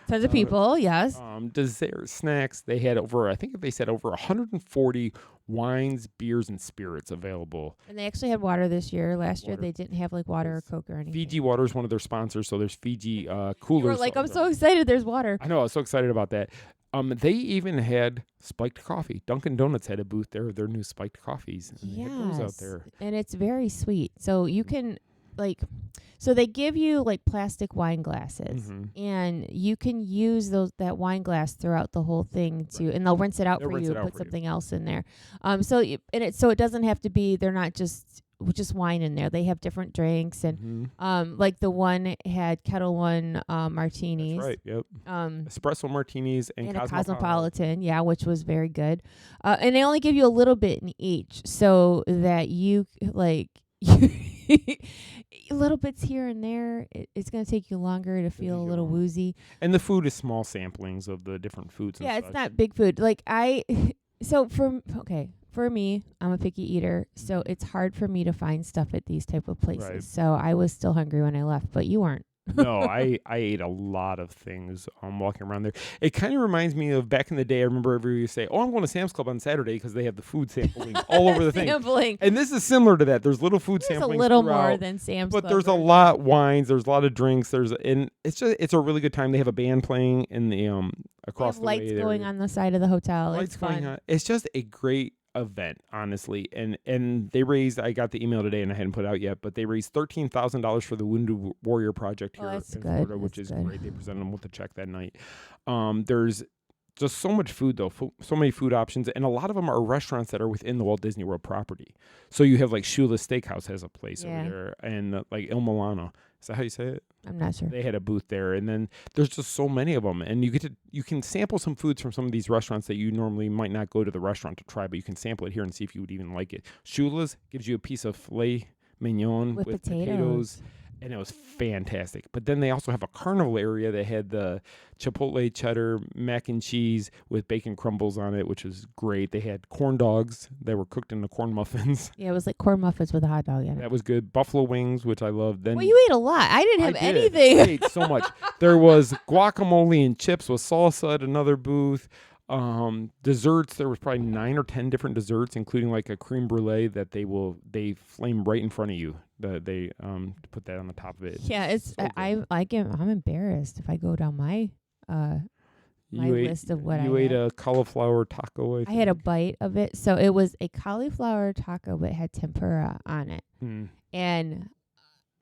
Tons of people, yes. Dessert, snacks. They had over 140 wines, beers, and spirits available. And they actually had water this year. Last year they didn't have like water or Coke or anything. Fiji Water is one of their sponsors, so there's Fiji coolers. You were like, I'm so excited. There's water. I know. I was so excited about that. They even had spiked coffee. Dunkin' Donuts had a booth there of their new spiked coffees. And they had those out there. And it's very sweet. So you can like, so they give you like plastic wine glasses, and you can use that wine glass throughout the whole thing and they'll rinse it out for you, put something else in there. So it doesn't have to be. They're not just wine in there. They have different drinks, and like the one had Kettle One martinis. That's right. Yep. Espresso martinis and a Cosmopolitan, yeah, which was very good. And they only give you a little bit in each, so that you like little bits here and there. It's going to take you longer to feel a little woozy. And the food is small samplings of the different foods. Yeah, it's not big food. Like for me, I'm a picky eater, so it's hard for me to find stuff at these type of places. Right. So I was still hungry when I left, but you weren't. No, I ate a lot of things walking around there. It kind of reminds me of back in the day. I remember everybody would say, "Oh, I'm going to Sam's Club on Saturday because they have the food sampling all over the thing." And this is similar to that. There's little food sampling. There's a little more than Sam's Club. But there's a lot wines. There's a lot of drinks. And it's a really good time. They have a band playing in the across the way. Lights going on the side of the hotel. It's fun. It's just a great event, honestly, and they raised, I got the email today and I hadn't put it out yet, but they raised $13,000 for the Wounded Warrior Project here in Florida, which is great. They presented them with a check that night. There's just so much food though, so many food options, and a lot of them are restaurants that are within the Walt Disney World property. So you have like Shula's Steakhouse has a place over there, and like Il Milano. Is that how you say it? I'm not sure. They had a booth there, and then there's just so many of them, and you can sample some foods from some of these restaurants that you normally might not go to the restaurant to try, but you can sample it here and see if you would even like it. Shula's gives you a piece of filet mignon with potatoes, and it was fantastic. But then they also have a carnival area that had the chipotle cheddar mac and cheese with bacon crumbles on it, which was great. They had corn dogs that were cooked in the corn muffins. Yeah, it was like corn muffins with a hot dog in it. That was good. Buffalo wings, which I loved. Then you ate a lot. I didn't have anything. I ate so much. There was guacamole and chips with salsa at another booth. Desserts, there was probably 9 or 10 different desserts, including like a creme brulee that they flame right in front of you. They put that on the top of it. Yeah, it's so I'm embarrassed if I go down my list of what you ate a cauliflower taco. I had a bite of it. So it was a cauliflower taco, but it had tempura on it. And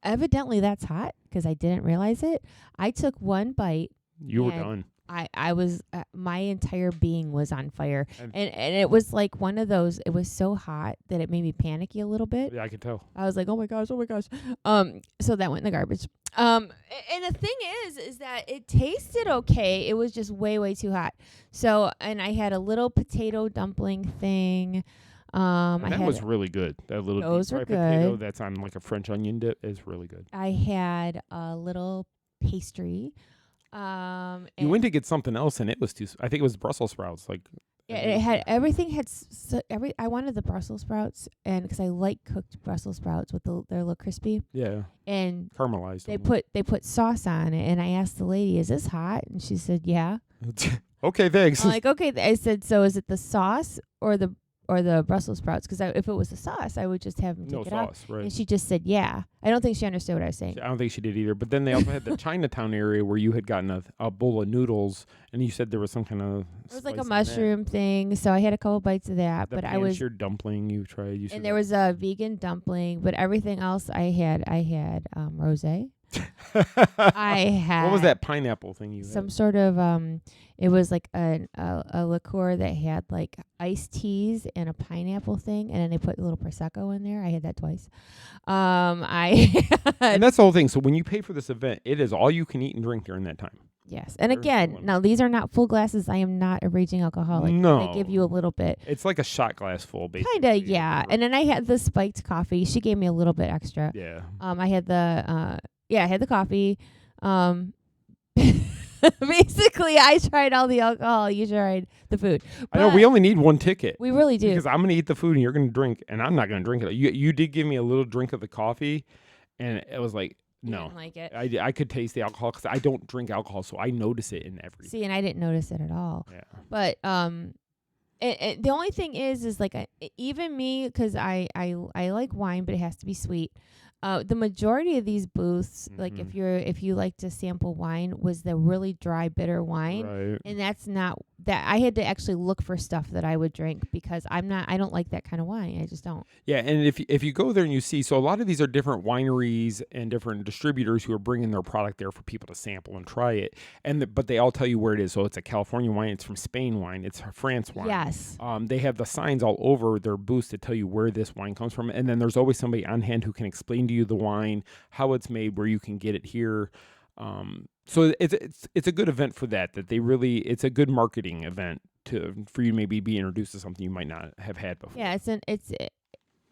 evidently that's hot because I didn't realize it. I took one bite. You were done. I was my entire being was on fire, and it was like one of those. It was so hot that it made me panicky a little bit. Yeah, I could tell. I was like, oh my gosh. So that went in the garbage. And the thing is that it tasted okay. It was just way too hot. So, and I had a little potato dumpling thing. That was really good. That little those deep were fried good. potato that's on like a French onion dip is really good. I had a little pastry. You went to get something else, and it was too. I think it was Brussels sprouts. Like it had everything. I wanted the Brussels sprouts, and because I like cooked Brussels sprouts with they're a little crispy. Yeah. And caramelized. They put sauce on it, and I asked the lady, "Is this hot?" And she said, "Yeah." Okay, thanks. I'm like, okay. I said, "So is it the sauce or the Brussels sprouts?" Because if it was the sauce, I would just have them take it out. Right. And she just said, "Yeah." I don't think she understood what I was saying. I don't think she did either. But then they also had the Chinatown area where you had gotten a bowl of noodles, and you said there was some kind of. It was like a mushroom thing, so I had a couple bites of that. But I was your dumpling you tried. And there was a vegan dumpling, but everything else I had rosé. I had what was that pineapple thing you had? Some sort of it was like a liqueur that had like iced teas and a pineapple thing, and then they put a little prosecco in there. I had that twice. And that's the whole thing. So when you pay for this event, it is all you can eat and drink during that time. Yes. And again, now these are not full glasses. I am not a raging alcoholic. No. They give you a little bit. It's like a shot glass full, basically. Kind of, yeah. And then I had the spiked coffee. She gave me a little bit extra. Yeah. I had the coffee. Basically, I tried all the alcohol. You tried the food. I know we only need one ticket. We really do. Because I'm going to eat the food and you're going to drink, and I'm not going to drink it. You did give me a little drink of the coffee, and it was like, no. You didn't like it. I could taste the alcohol because I don't drink alcohol, so I notice it in everything. See, and I didn't notice it at all. Yeah. But the only thing is like even me, because I like wine, but it has to be sweet. The majority of these booths, like if you like to sample wine, was the really dry, bitter wine, right. and that's not that I had to actually look for stuff that I would drink because I don't like that kind of wine. I just don't. Yeah, and if you go there and you see, so a lot of these are different wineries and different distributors who are bringing their product there for people to sample and try it, but they all tell you where it is. So it's a California wine, it's from Spain wine, it's a France wine. Yes. They have the signs all over their booths to tell you where this wine comes from, and then there's always somebody on hand who can explain to you the wine, how it's made, where you can get it here. So it's a good event for that they really, it's a good marketing event for you to maybe be introduced to something you might not have had before. Yeah,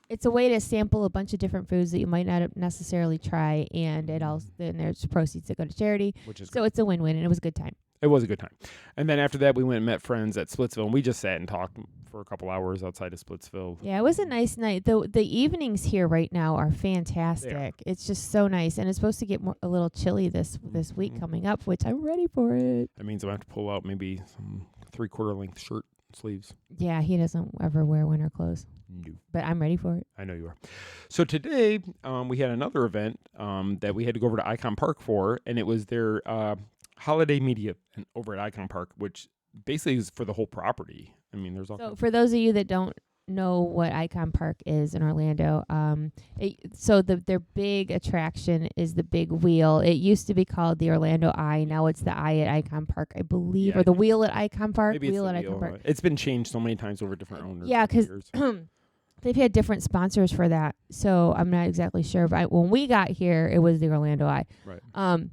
it's a way to sample a bunch of different foods that you might not necessarily try, and then there's proceeds that go to charity. It's a win-win, and it was a good time. It was a good time. And then after that, we went and met friends at Splitsville, and we just sat and talked for a couple hours outside of Splitsville. Yeah, it was a nice night. The evenings here right now are fantastic. It's just so nice, and it's supposed to get a little chilly this week coming up, which I'm ready for it. That means I have to pull out maybe some 3/4 length shirt sleeves. Yeah, he doesn't ever wear winter clothes. No. But I'm ready for it. I know you are. So today, we had another event that we had to go over to Icon Park for, and it was their holiday media over at Icon Park, which basically is for the whole property. I mean, there's all. So for those of you that don't know what Icon Park is in Orlando, their big attraction is the big wheel. It used to be called the Orlando Eye. Now it's the Eye at Icon Park, I believe, or the wheel at Icon Park. Maybe wheel it's at Icon Park. It's been changed so many times over different owners. Yeah, because they've had different sponsors for that, so I'm not exactly sure. But when we got here, it was the Orlando Eye. Right.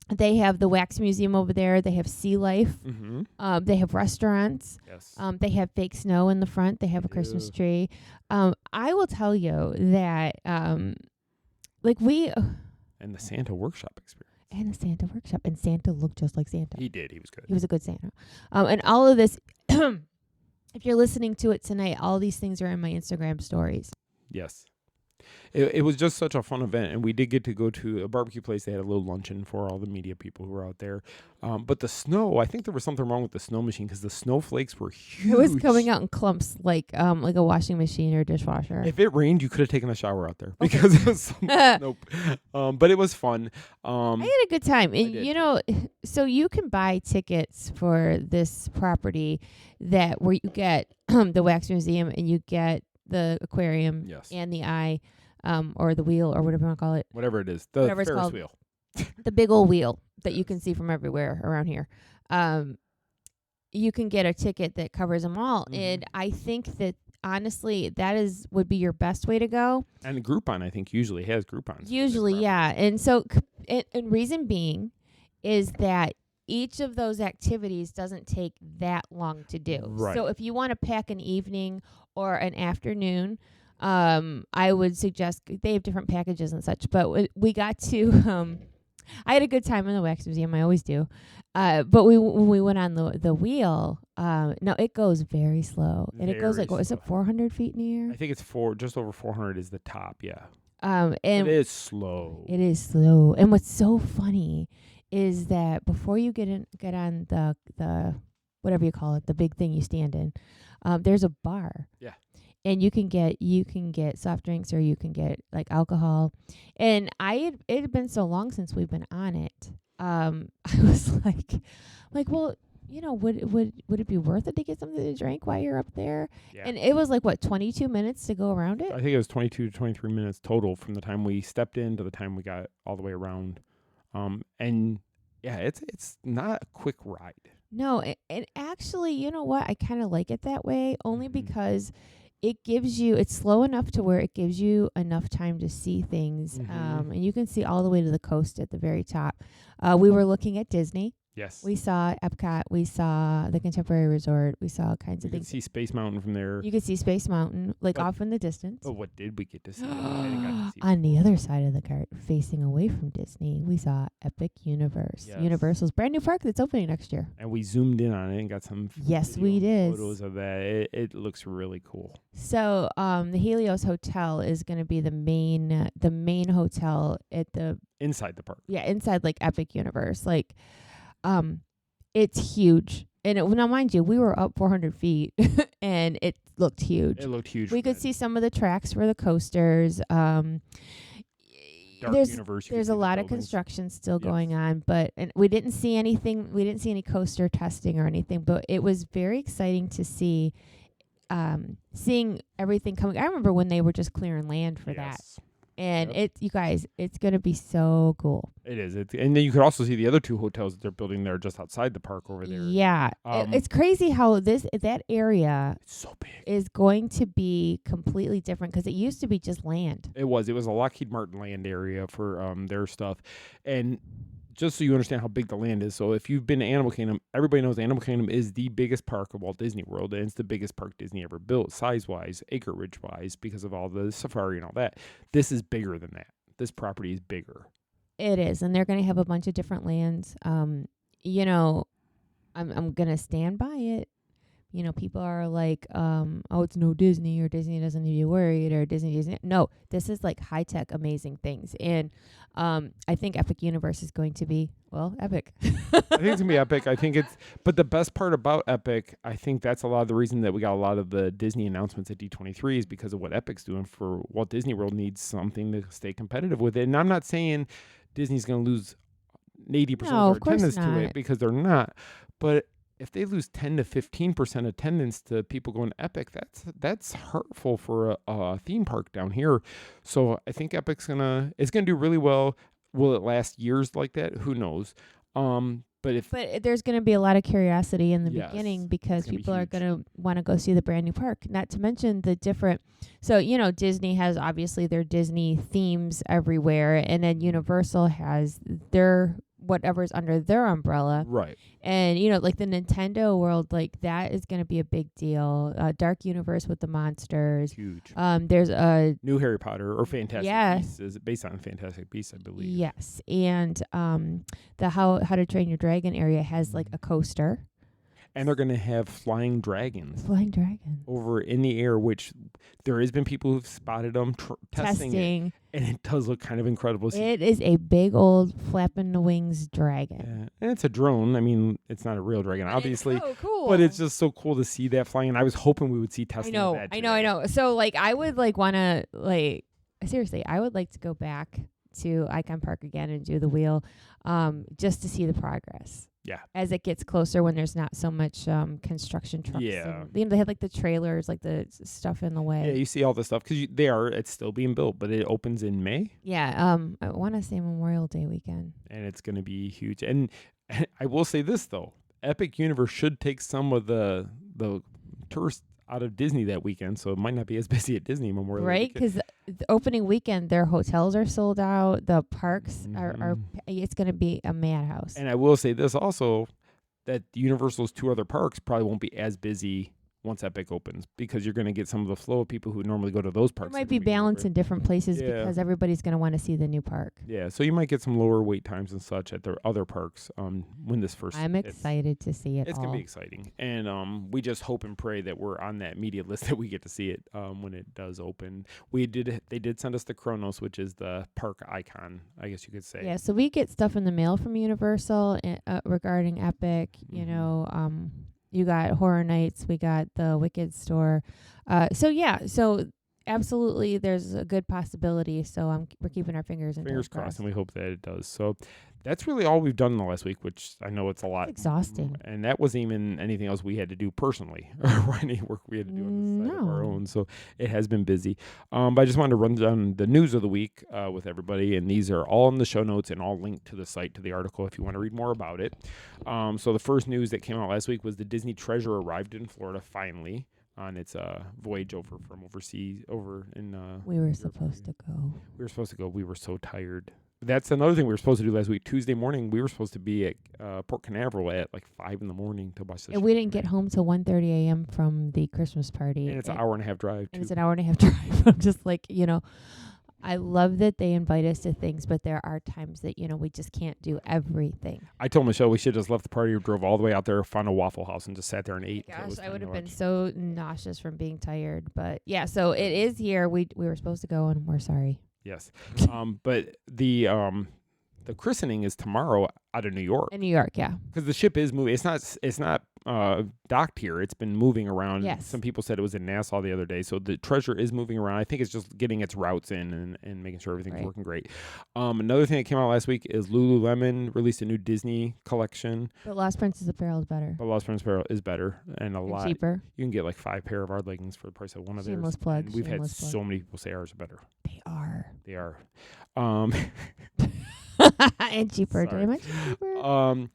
They have the Wax Museum over there. They have Sea Life. Mm-hmm. They have restaurants. Yes. They have fake snow in the front. They have a Christmas tree. I will tell you that, and the Santa workshop experience. And the Santa workshop. And Santa looked just like Santa. He did. He was good. He was a good Santa. And all of this, if you're listening to it tonight, all these things are in my Instagram stories. Yes. It was just such a fun event, and we did get to go to a barbecue place. They had a little luncheon for all the media people who were out there. But the snow, I think there was something wrong with the snow machine because the snowflakes were huge. It was coming out in clumps like a washing machine or dishwasher. If it rained, you could have taken a shower out there because it was so much snow. But it was fun. I had a good time. And, so you can buy tickets for this property where you get the Wax Museum and you get the aquarium and the eye. Or the wheel, or whatever you want to call it. Whatever it is. The Ferris wheel. The big old wheel that you can see from everywhere around here. You can get a ticket that covers them all. Mm-hmm. And I think that, honestly, would be your best way to go. And Groupon, I think, usually has Groupons. Usually, yeah. And so, and reason being is that each of those activities doesn't take that long to do. Right. So if you want to pack an evening or an afternoon, I would suggest they have different packages and such, but we got to, I had a good time in the Wax Museum. I always do. But when we went on the wheel, no, it goes very slow. And it goes what is it, 400 feet in the air? I think it's just over 400 is the top. Yeah. And it is slow. It is slow. And what's so funny is that before you get on the whatever you call it, the big thing you stand in, there's a bar. Yeah. And you can get soft drinks or you can get like alcohol. And it had been so long since we've been on it. I was like, well, would it be worth it to get something to drink while you're up there? Yeah. And it was like 22 minutes to go around it. I think it was 22 to 23 minutes total from the time we stepped in to the time we got all the way around. And yeah, it's not a quick ride. No, and actually, you know what? I kind of like it that way only because it's slow enough to where it gives you enough time to see things. Mm-hmm. And you can see all the way to the coast at the very top. We were looking at Disney. Yes. We saw Epcot. We saw the Contemporary Resort. We saw all kinds of things. You could see Space Mountain from there. You could see Space Mountain, off in the distance. But what did we get to see? On the other side of the cart, facing away from Disney, we saw Epic Universe. Yes. Universal's brand new park that's opening next year. And we zoomed in on it and got some we did. Photos of that. It looks really cool. So the Helios Hotel is going to be the main hotel at the inside the park. Yeah, inside Epic Universe. It's huge. And now, mind you, we were up 400 feet, and it looked huge. It looked huge. We could see some of the tracks for the coasters. Dark Universe. There's a lot of construction still going on, but and we didn't see anything. We didn't see any coaster testing or anything, but it was very exciting to see, seeing everything coming. I remember when they were just clearing land for that. And you guys, it's going to be so cool. It is. And then you could also see the other 2 hotels that they're building there just outside the park over there. Yeah. It's crazy how that area so big is going to be completely different because it used to be just land. It was a Lockheed Martin land area for their stuff. And just so you understand how big the land is, so if you've been to Animal Kingdom, everybody knows Animal Kingdom is the biggest park of Walt Disney World, and it's the biggest park Disney ever built, size-wise, acreage-wise, because of all the safari and all that. This is bigger than that. This property is bigger. It is, and they're going to have a bunch of different lands. You know, I'm going to stand by it. You know, people are like, oh, it's no Disney, or Disney doesn't need to be worried, or Disney isn't. No, this is like high-tech, amazing things. And I think Epic Universe is going to be, well, epic. I think it's going to be epic. But the best part about Epic, I think that's a lot of the reason that we got a lot of the Disney announcements at D23 is because of what Epic's doing for Walt Disney World needs something to stay competitive with it. And I'm not saying Disney's going to lose 80% of their attendance to it, because they're not. But if they lose 10 to 15% attendance to people going to Epic, that's hurtful for a theme park down here. So I think Epic's gonna do really well. Will it last years like that? Who knows? But there's going to be a lot of curiosity in the beginning because people are going to want to go see the brand new park. Not to mention the different. So you know, Disney has obviously their Disney themes everywhere, and then Universal has their whatever's under their umbrella. Right. And, you know, like the Nintendo world, like that is going to be a big deal. Dark Universe with the monsters. Huge. There's a new Harry Potter or Fantastic Beasts. Is it based on Fantastic Beasts, I believe? Yes. And the How to Train Your Dragon area has like a coaster. And they're going to have flying dragons. Flying dragons. Over in the air, which there has been people who've spotted them testing it. And it does look kind of incredible. It is a big old flapping the wings dragon. And it's a drone. I mean, it's not a real dragon, obviously. It's so cool. But it's just so cool to see that flying. And I was hoping we would see testing of that today. I know. So, like, I would, like, want to, like, seriously, I would like to go back to Icon Park again and do the wheel just to see the progress. Yeah. As it gets closer when there's not so much construction trucks. Yeah. And, you know, they have like the trailers, like the stuff in the way. Yeah, you see all this stuff because it's still being built, but it opens in May. Yeah. I want to say Memorial Day weekend. And it's going to be huge. And I will say this, though. Epic Universe should take some of the tourists out of Disney that weekend, so it might not be as busy at Disney Memorial Day. Right, because the opening weekend, their hotels are sold out. The parks are it's going to be a madhouse. And I will say this also, that Universal's 2 other parks probably won't be as busy once Epic opens, because you're going to get some of the flow of people who normally go to those parks. There might be balance in different places because everybody's going to want to see the new park. Yeah, so you might get some lower wait times and such at their other parks when this first. I'm excited to see it. It's going to be exciting, and we just hope and pray that we're on that media list that we get to see it when it does open. They did send us the Kronos, which is the park icon, I guess you could say. Yeah, so we get stuff in the mail from Universal regarding Epic. You know. You got Horror Nights, we got the Wicked store. So absolutely there's a good possibility. So we're keeping our fingers crossed, and we hope that it does. So that's really all we've done in the last week, which I know it's a lot. It's exhausting. And that wasn't even anything else we had to do personally or any work we had to do on this side of our own. So it has been busy. But I just wanted to run down the news of the week with everybody. And these are all in the show notes and all linked to the site, to the article, if you want to read more about it. So the first news that came out last week was the Disney Treasure arrived in Florida finally on its voyage over from overseas over in we were supposed to go. We were so tired. That's another thing we were supposed to do last week. Tuesday morning, we were supposed to be at Port Canaveral at like 5 in the morning to watch the show. And we didn't get home till 1:30 a.m. from the Christmas party. And it's an hour and a half drive. And it's an hour and a half drive. I'm just like, you know, I love that they invite us to things, but there are times that, you know, we just can't do everything. I told Michele we should have just left the party, drove all the way out there, found a Waffle House, and just sat there and ate. Gosh, I would have been so nauseous from being tired. But yeah, so it is here. We were supposed to go, and we're sorry. Yes. But the christening is tomorrow out of New York. In New York, yeah. Because the ship is moving. It's not docked here. It's been moving around. Yes. Some people said it was in Nassau the other day. So the treasure is moving around. I think it's just getting its routes in and making sure everything's working great. Another thing that came out last week is Lululemon released a new Disney collection. But Lost Princess Apparel is better. But Lost Princess Apparel is better and a lot cheaper. You can get like 5 pair of our leggings for the price of one of theirs. Shameless plug. And we've had so many people say ours are better. They are. They are. And cheaper. Sorry. Much cheaper.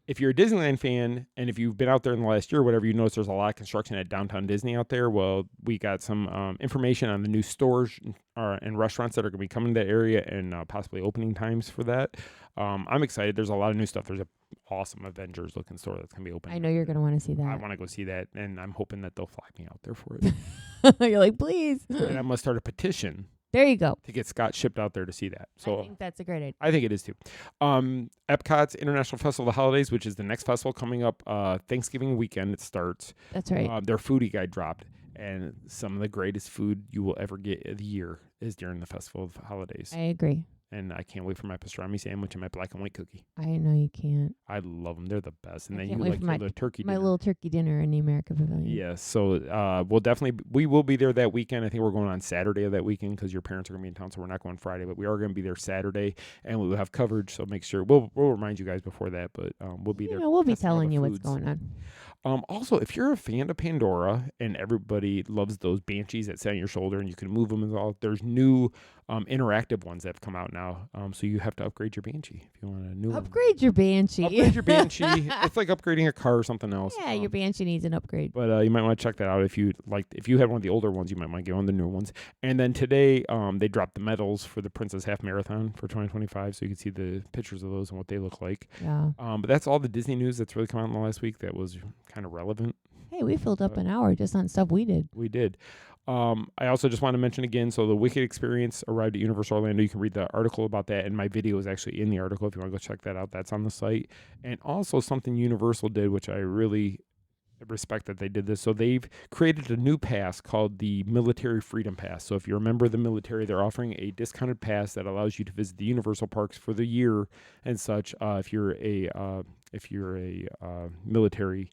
If you're a Disneyland fan and if you've been out there in the last year or whatever, you notice there's a lot of construction at Downtown Disney out there. Well, we got some information on the new stores and restaurants that are going to be coming to that area and possibly opening times for that. I'm excited. There's a lot of new stuff. There's an awesome Avengers looking store that's going to be open. I know you're going to want to see that. I want to go see that, and I'm hoping that they'll fly me out there for it. You're like, please. And I must start a petition. There you go. To get Scott shipped out there to see that. So I think that's a great idea. I think it is too. Epcot's International Festival of the Holidays, which is the next festival coming up Thanksgiving weekend, it starts. That's right. Their foodie guide dropped, and some of the greatest food you will ever get of the year is during the Festival of the Holidays. I agree. And I can't wait for my pastrami sandwich and my black and white cookie. I know you can't. I love them. They're the best. And I then can't you wait like for my, the turkey my dinner. little turkey dinner in the America Pavilion. Yes. So we will be there that weekend. I think we're going on Saturday of that weekend because your parents are going to be in town, so we're not going Friday. But we are going to be there Saturday, and we will have coverage. So make sure we'll remind you guys before that. But we'll be there. We'll be telling you what's going on. Also, if you're a fan of Pandora and everybody loves those banshees that sit on your shoulder and you can move them and all, there's new interactive ones that have come out now. So you have to upgrade your Banshee if you want a new one. Upgrade your Banshee. Upgrade your Banshee. It's like upgrading a car or something else. Yeah, your Banshee needs an upgrade. But you might want to check that out if you like. If you have one of the older ones, you might want to get one of the newer ones. And then today, they dropped the medals for the Princess Half Marathon for 2025, so you can see the pictures of those and what they look like. Yeah. But that's all the Disney news that's really come out in the last week that was kind of relevant. Hey, we filled up an hour just on stuff we did. We did. I also just want to mention again, so the Wicked Experience arrived at Universal Orlando. You can read the article about that, and my video is actually in the article if you want to go check that out. That's on the site. And also something Universal did, which I really respect that they did this. So they've created a new pass called the Military Freedom Pass. So if you're a member of the military, they're offering a discounted pass that allows you to visit the Universal parks for the year and such. If you're a military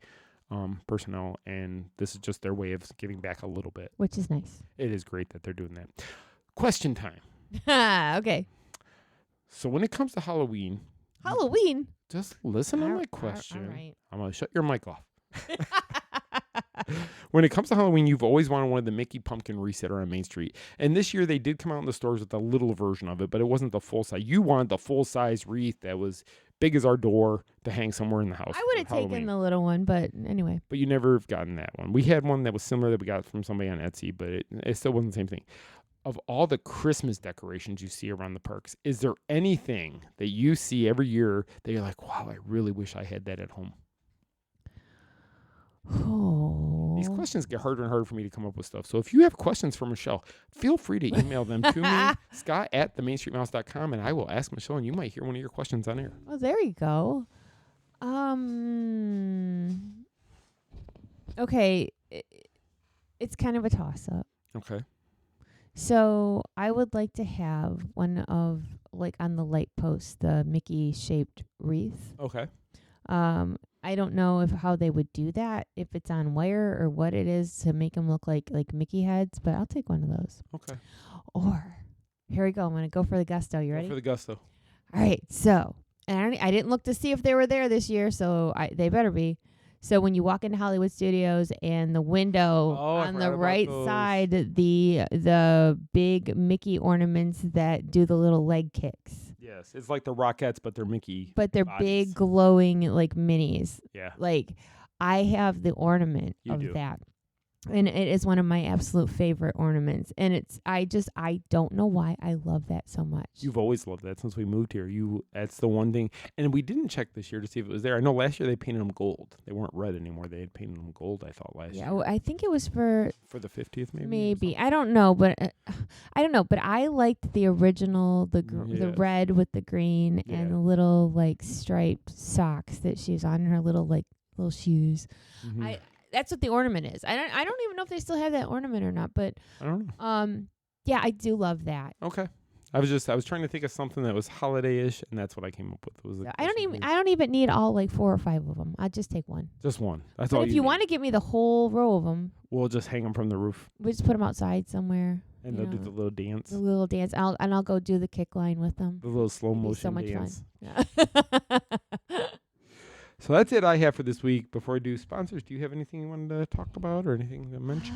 personnel, and this is just their way of giving back a little bit. Which is nice. It is great that they're doing that. Question time. Okay. So when it comes to Halloween, just listen to my question. All right. I'm going to shut your mic off. When it comes to Halloween, you've always wanted one of the Mickey Pumpkin wreaths that are on Main Street. And this year they did come out in the stores with a little version of it, but it wasn't the full size. You wanted the full size wreath that was big as our door to hang somewhere in the house. I would have taken the little one, but anyway. But you never have gotten that one. We had one that was similar that we got from somebody on Etsy, but it still wasn't the same thing. Of all the Christmas decorations you see around the parks, is there anything that you see every year that you're like, wow, I really wish I had that at home? Oh. These questions get harder and harder for me to come up with stuff. So if you have questions for Michele, feel free to email them to me, scott@themainstreetmouse.com, and I will ask Michele, and you might hear one of your questions on air. Oh, there you go. Okay. It's kind of a toss-up. Okay. So I would like to have one of, like, on the light post, the Mickey-shaped wreath. Okay. I don't know how they would do that, if it's on wire or what it is to make them look like Mickey heads, but I'll take one of those. Okay. Or, here we go. I'm going to go for the gusto. You ready? Go for the gusto. All right. So, and I didn't look to see if they were there this year, so they better be. So when you walk into Hollywood Studios and the window on the right side, the big Mickey ornaments that do the little leg kicks. Yes, it's like the Rockettes, but they're Mickey. But they're big, glowing, like minis. Yeah. Like, I have the ornament of that. And it is one of my absolute favorite ornaments. And I don't know why I love that so much. You've always loved that since we moved here. That's the one thing. And we didn't check this year to see if it was there. I know last year they painted them gold. They weren't red anymore. They had painted them gold, I thought, last year. Yeah, I think it was for the 50th, maybe. Maybe. I don't know, but I liked the original, the red with the green and the little like striped socks that she was on, her little shoes. Mm-hmm. That's what the ornament is. I don't even know if they still have that ornament or not, but I don't know. Yeah, I do love that. Okay. I was trying to think of something that was holiday-ish, and that's what I came up with. It was I don't even need all like 4 or 5 of them. I'd just take one. Just one. That's but all. If you want to give me the whole row of them, we'll just hang them from the roof. We just put them outside somewhere. And they'll do the little dance. The little dance. I'll go do the kick line with them. The little slow motion so much dance. Fun. Yeah. So that's it I have for this week. Before I do sponsors, do you have anything you wanted to talk about or anything to mention?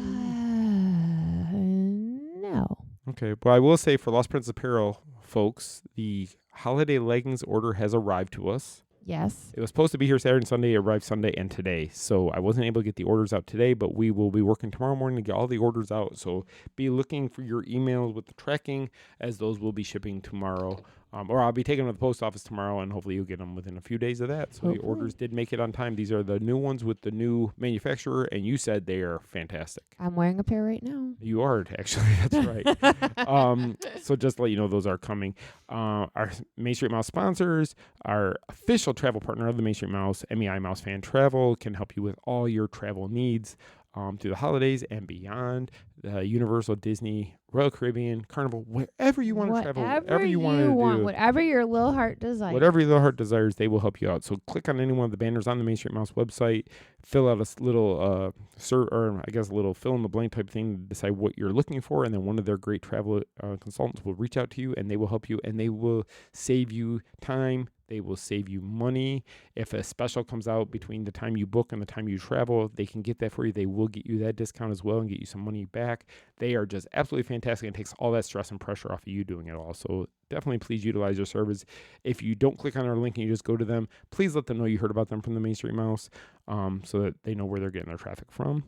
No. Okay. Well, I will say for Lost Prince Apparel, folks, the holiday leggings order has arrived to us. Yes. It was supposed to be here Saturday and Sunday. It arrived Sunday and today. So I wasn't able to get the orders out today, but we will be working tomorrow morning to get all the orders out. So be looking for your emails with the tracking, as those will be shipping tomorrow. Or I'll be taking them to the post office tomorrow, and hopefully you'll get them within a few days of that. So the orders did make it on time. These are the new ones with the new manufacturer, and you said they are fantastic. I'm wearing a pair right now. You are, actually. That's right. So just to let you know, those are coming. Our Main Street Mouse sponsors, our official travel partner of the Main Street Mouse, MEI Mouse Fan Travel, can help you with all your travel needs through the holidays and beyond. Universal, Disney, Royal Caribbean, Carnival, wherever you want to travel, whatever you want to do. Whatever your little heart desires. Whatever your little heart desires, they will help you out. So click on any one of the banners on the Main Street Mouse website, fill out a little little fill in the blank type thing to decide what you're looking for, and then one of their great travel consultants will reach out to you, and they will help you, and they will save you time. They will save you money. If a special comes out between the time you book and the time you travel, they can get that for you. They will get you that discount as well and get you some money back. They are just absolutely fantastic and takes all that stress and pressure off of you doing it all. So definitely please utilize your service. If you don't click on our link and you just go to them, please let them know you heard about them from the Main Street Mouse so that they know where they're getting their traffic from.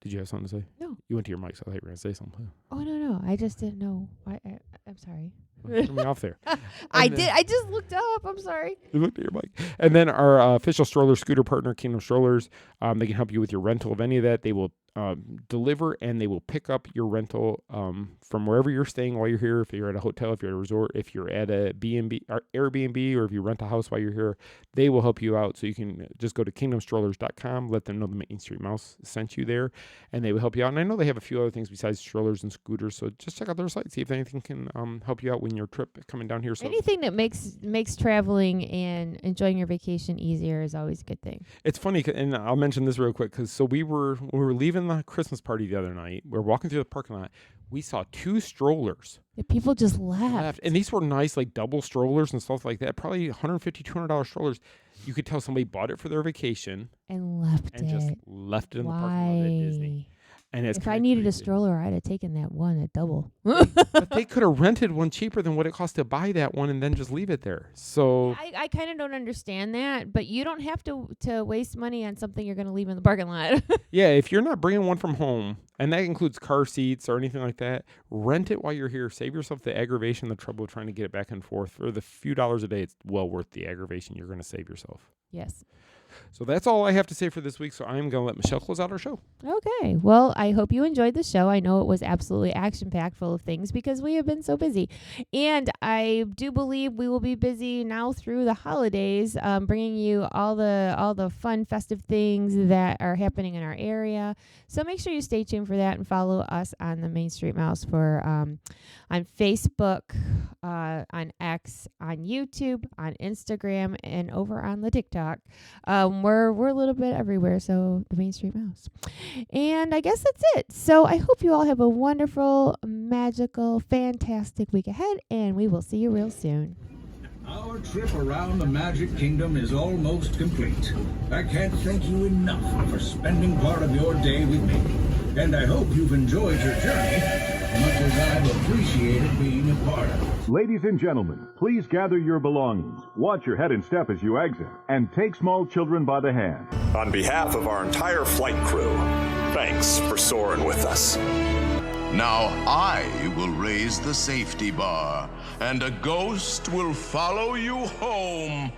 Did you have something to say? No. You went to your mic, so I thought you were going to say something. Oh, no. I just didn't know. I'm sorry. Threw me off there. I did. I just looked up. I'm sorry. You looked at your mic. And then our official stroller scooter partner, Kingdom Strollers, they can help you with your rental of any of that. They will deliver and they will pick up your rental from wherever you're staying while you're here. If you're at a hotel, if you're at a resort, if you're at a B&B or Airbnb, or if you rent a house while you're here, they will help you out. So you can just go to kingdomstrollers.com, let them know the Main Street Mouse sent you there, and they will help you out. And I know they have a few other things besides strollers and scooters, so just check out their site, see if anything can help you out when your trip coming down here. So anything that makes traveling and enjoying your vacation easier is always a good thing. It's funny, and I'll mention this real quick, because we were leaving the Christmas party the other night. We're walking through the parking lot. We saw 2 strollers. The people just left. And these were nice, like double strollers and stuff like that. Probably $150, $200 strollers. You could tell somebody bought it for their vacation and left just it. left it in the parking lot at Disney. And if I needed a stroller, I'd have taken that one, a double. But they could have rented one cheaper than what it cost to buy that one and then just leave it there. So I kind of don't understand that, but you don't have to waste money on something you're going to leave in the parking lot. Yeah, if you're not bringing one from home, and that includes car seats or anything like that, rent it while you're here. Save yourself the aggravation, the trouble of trying to get it back and forth. For the few dollars a day, it's well worth the aggravation you're going to save yourself. Yes. So that's all I have to say for this week. So I'm going to let Michele close out our show. Okay. Well, I hope you enjoyed the show. I know it was absolutely action-packed, full of things, because we have been so busy. And I do believe we will be busy now through the holidays, bringing you all the fun, festive things that are happening in our area. So make sure you stay tuned for that and follow us on the Main Street Mouse on Facebook, on X, on YouTube, on Instagram, and over on the TikTok. We're a little bit everywhere, so the Main Street Mouse. And I guess that's it. So I hope you all have a wonderful, magical, fantastic week ahead, and we will see you real soon. Our trip around the Magic Kingdom is almost complete. I can't thank you enough for spending part of your day with me. And I hope you've enjoyed your journey as much as I've appreciated being a part of it. Ladies and gentlemen, please gather your belongings. Watch your head and step as you exit, and take small children by the hand. On behalf of our entire flight crew, thanks for soaring with us. Now I will raise the safety bar, and a ghost will follow you home.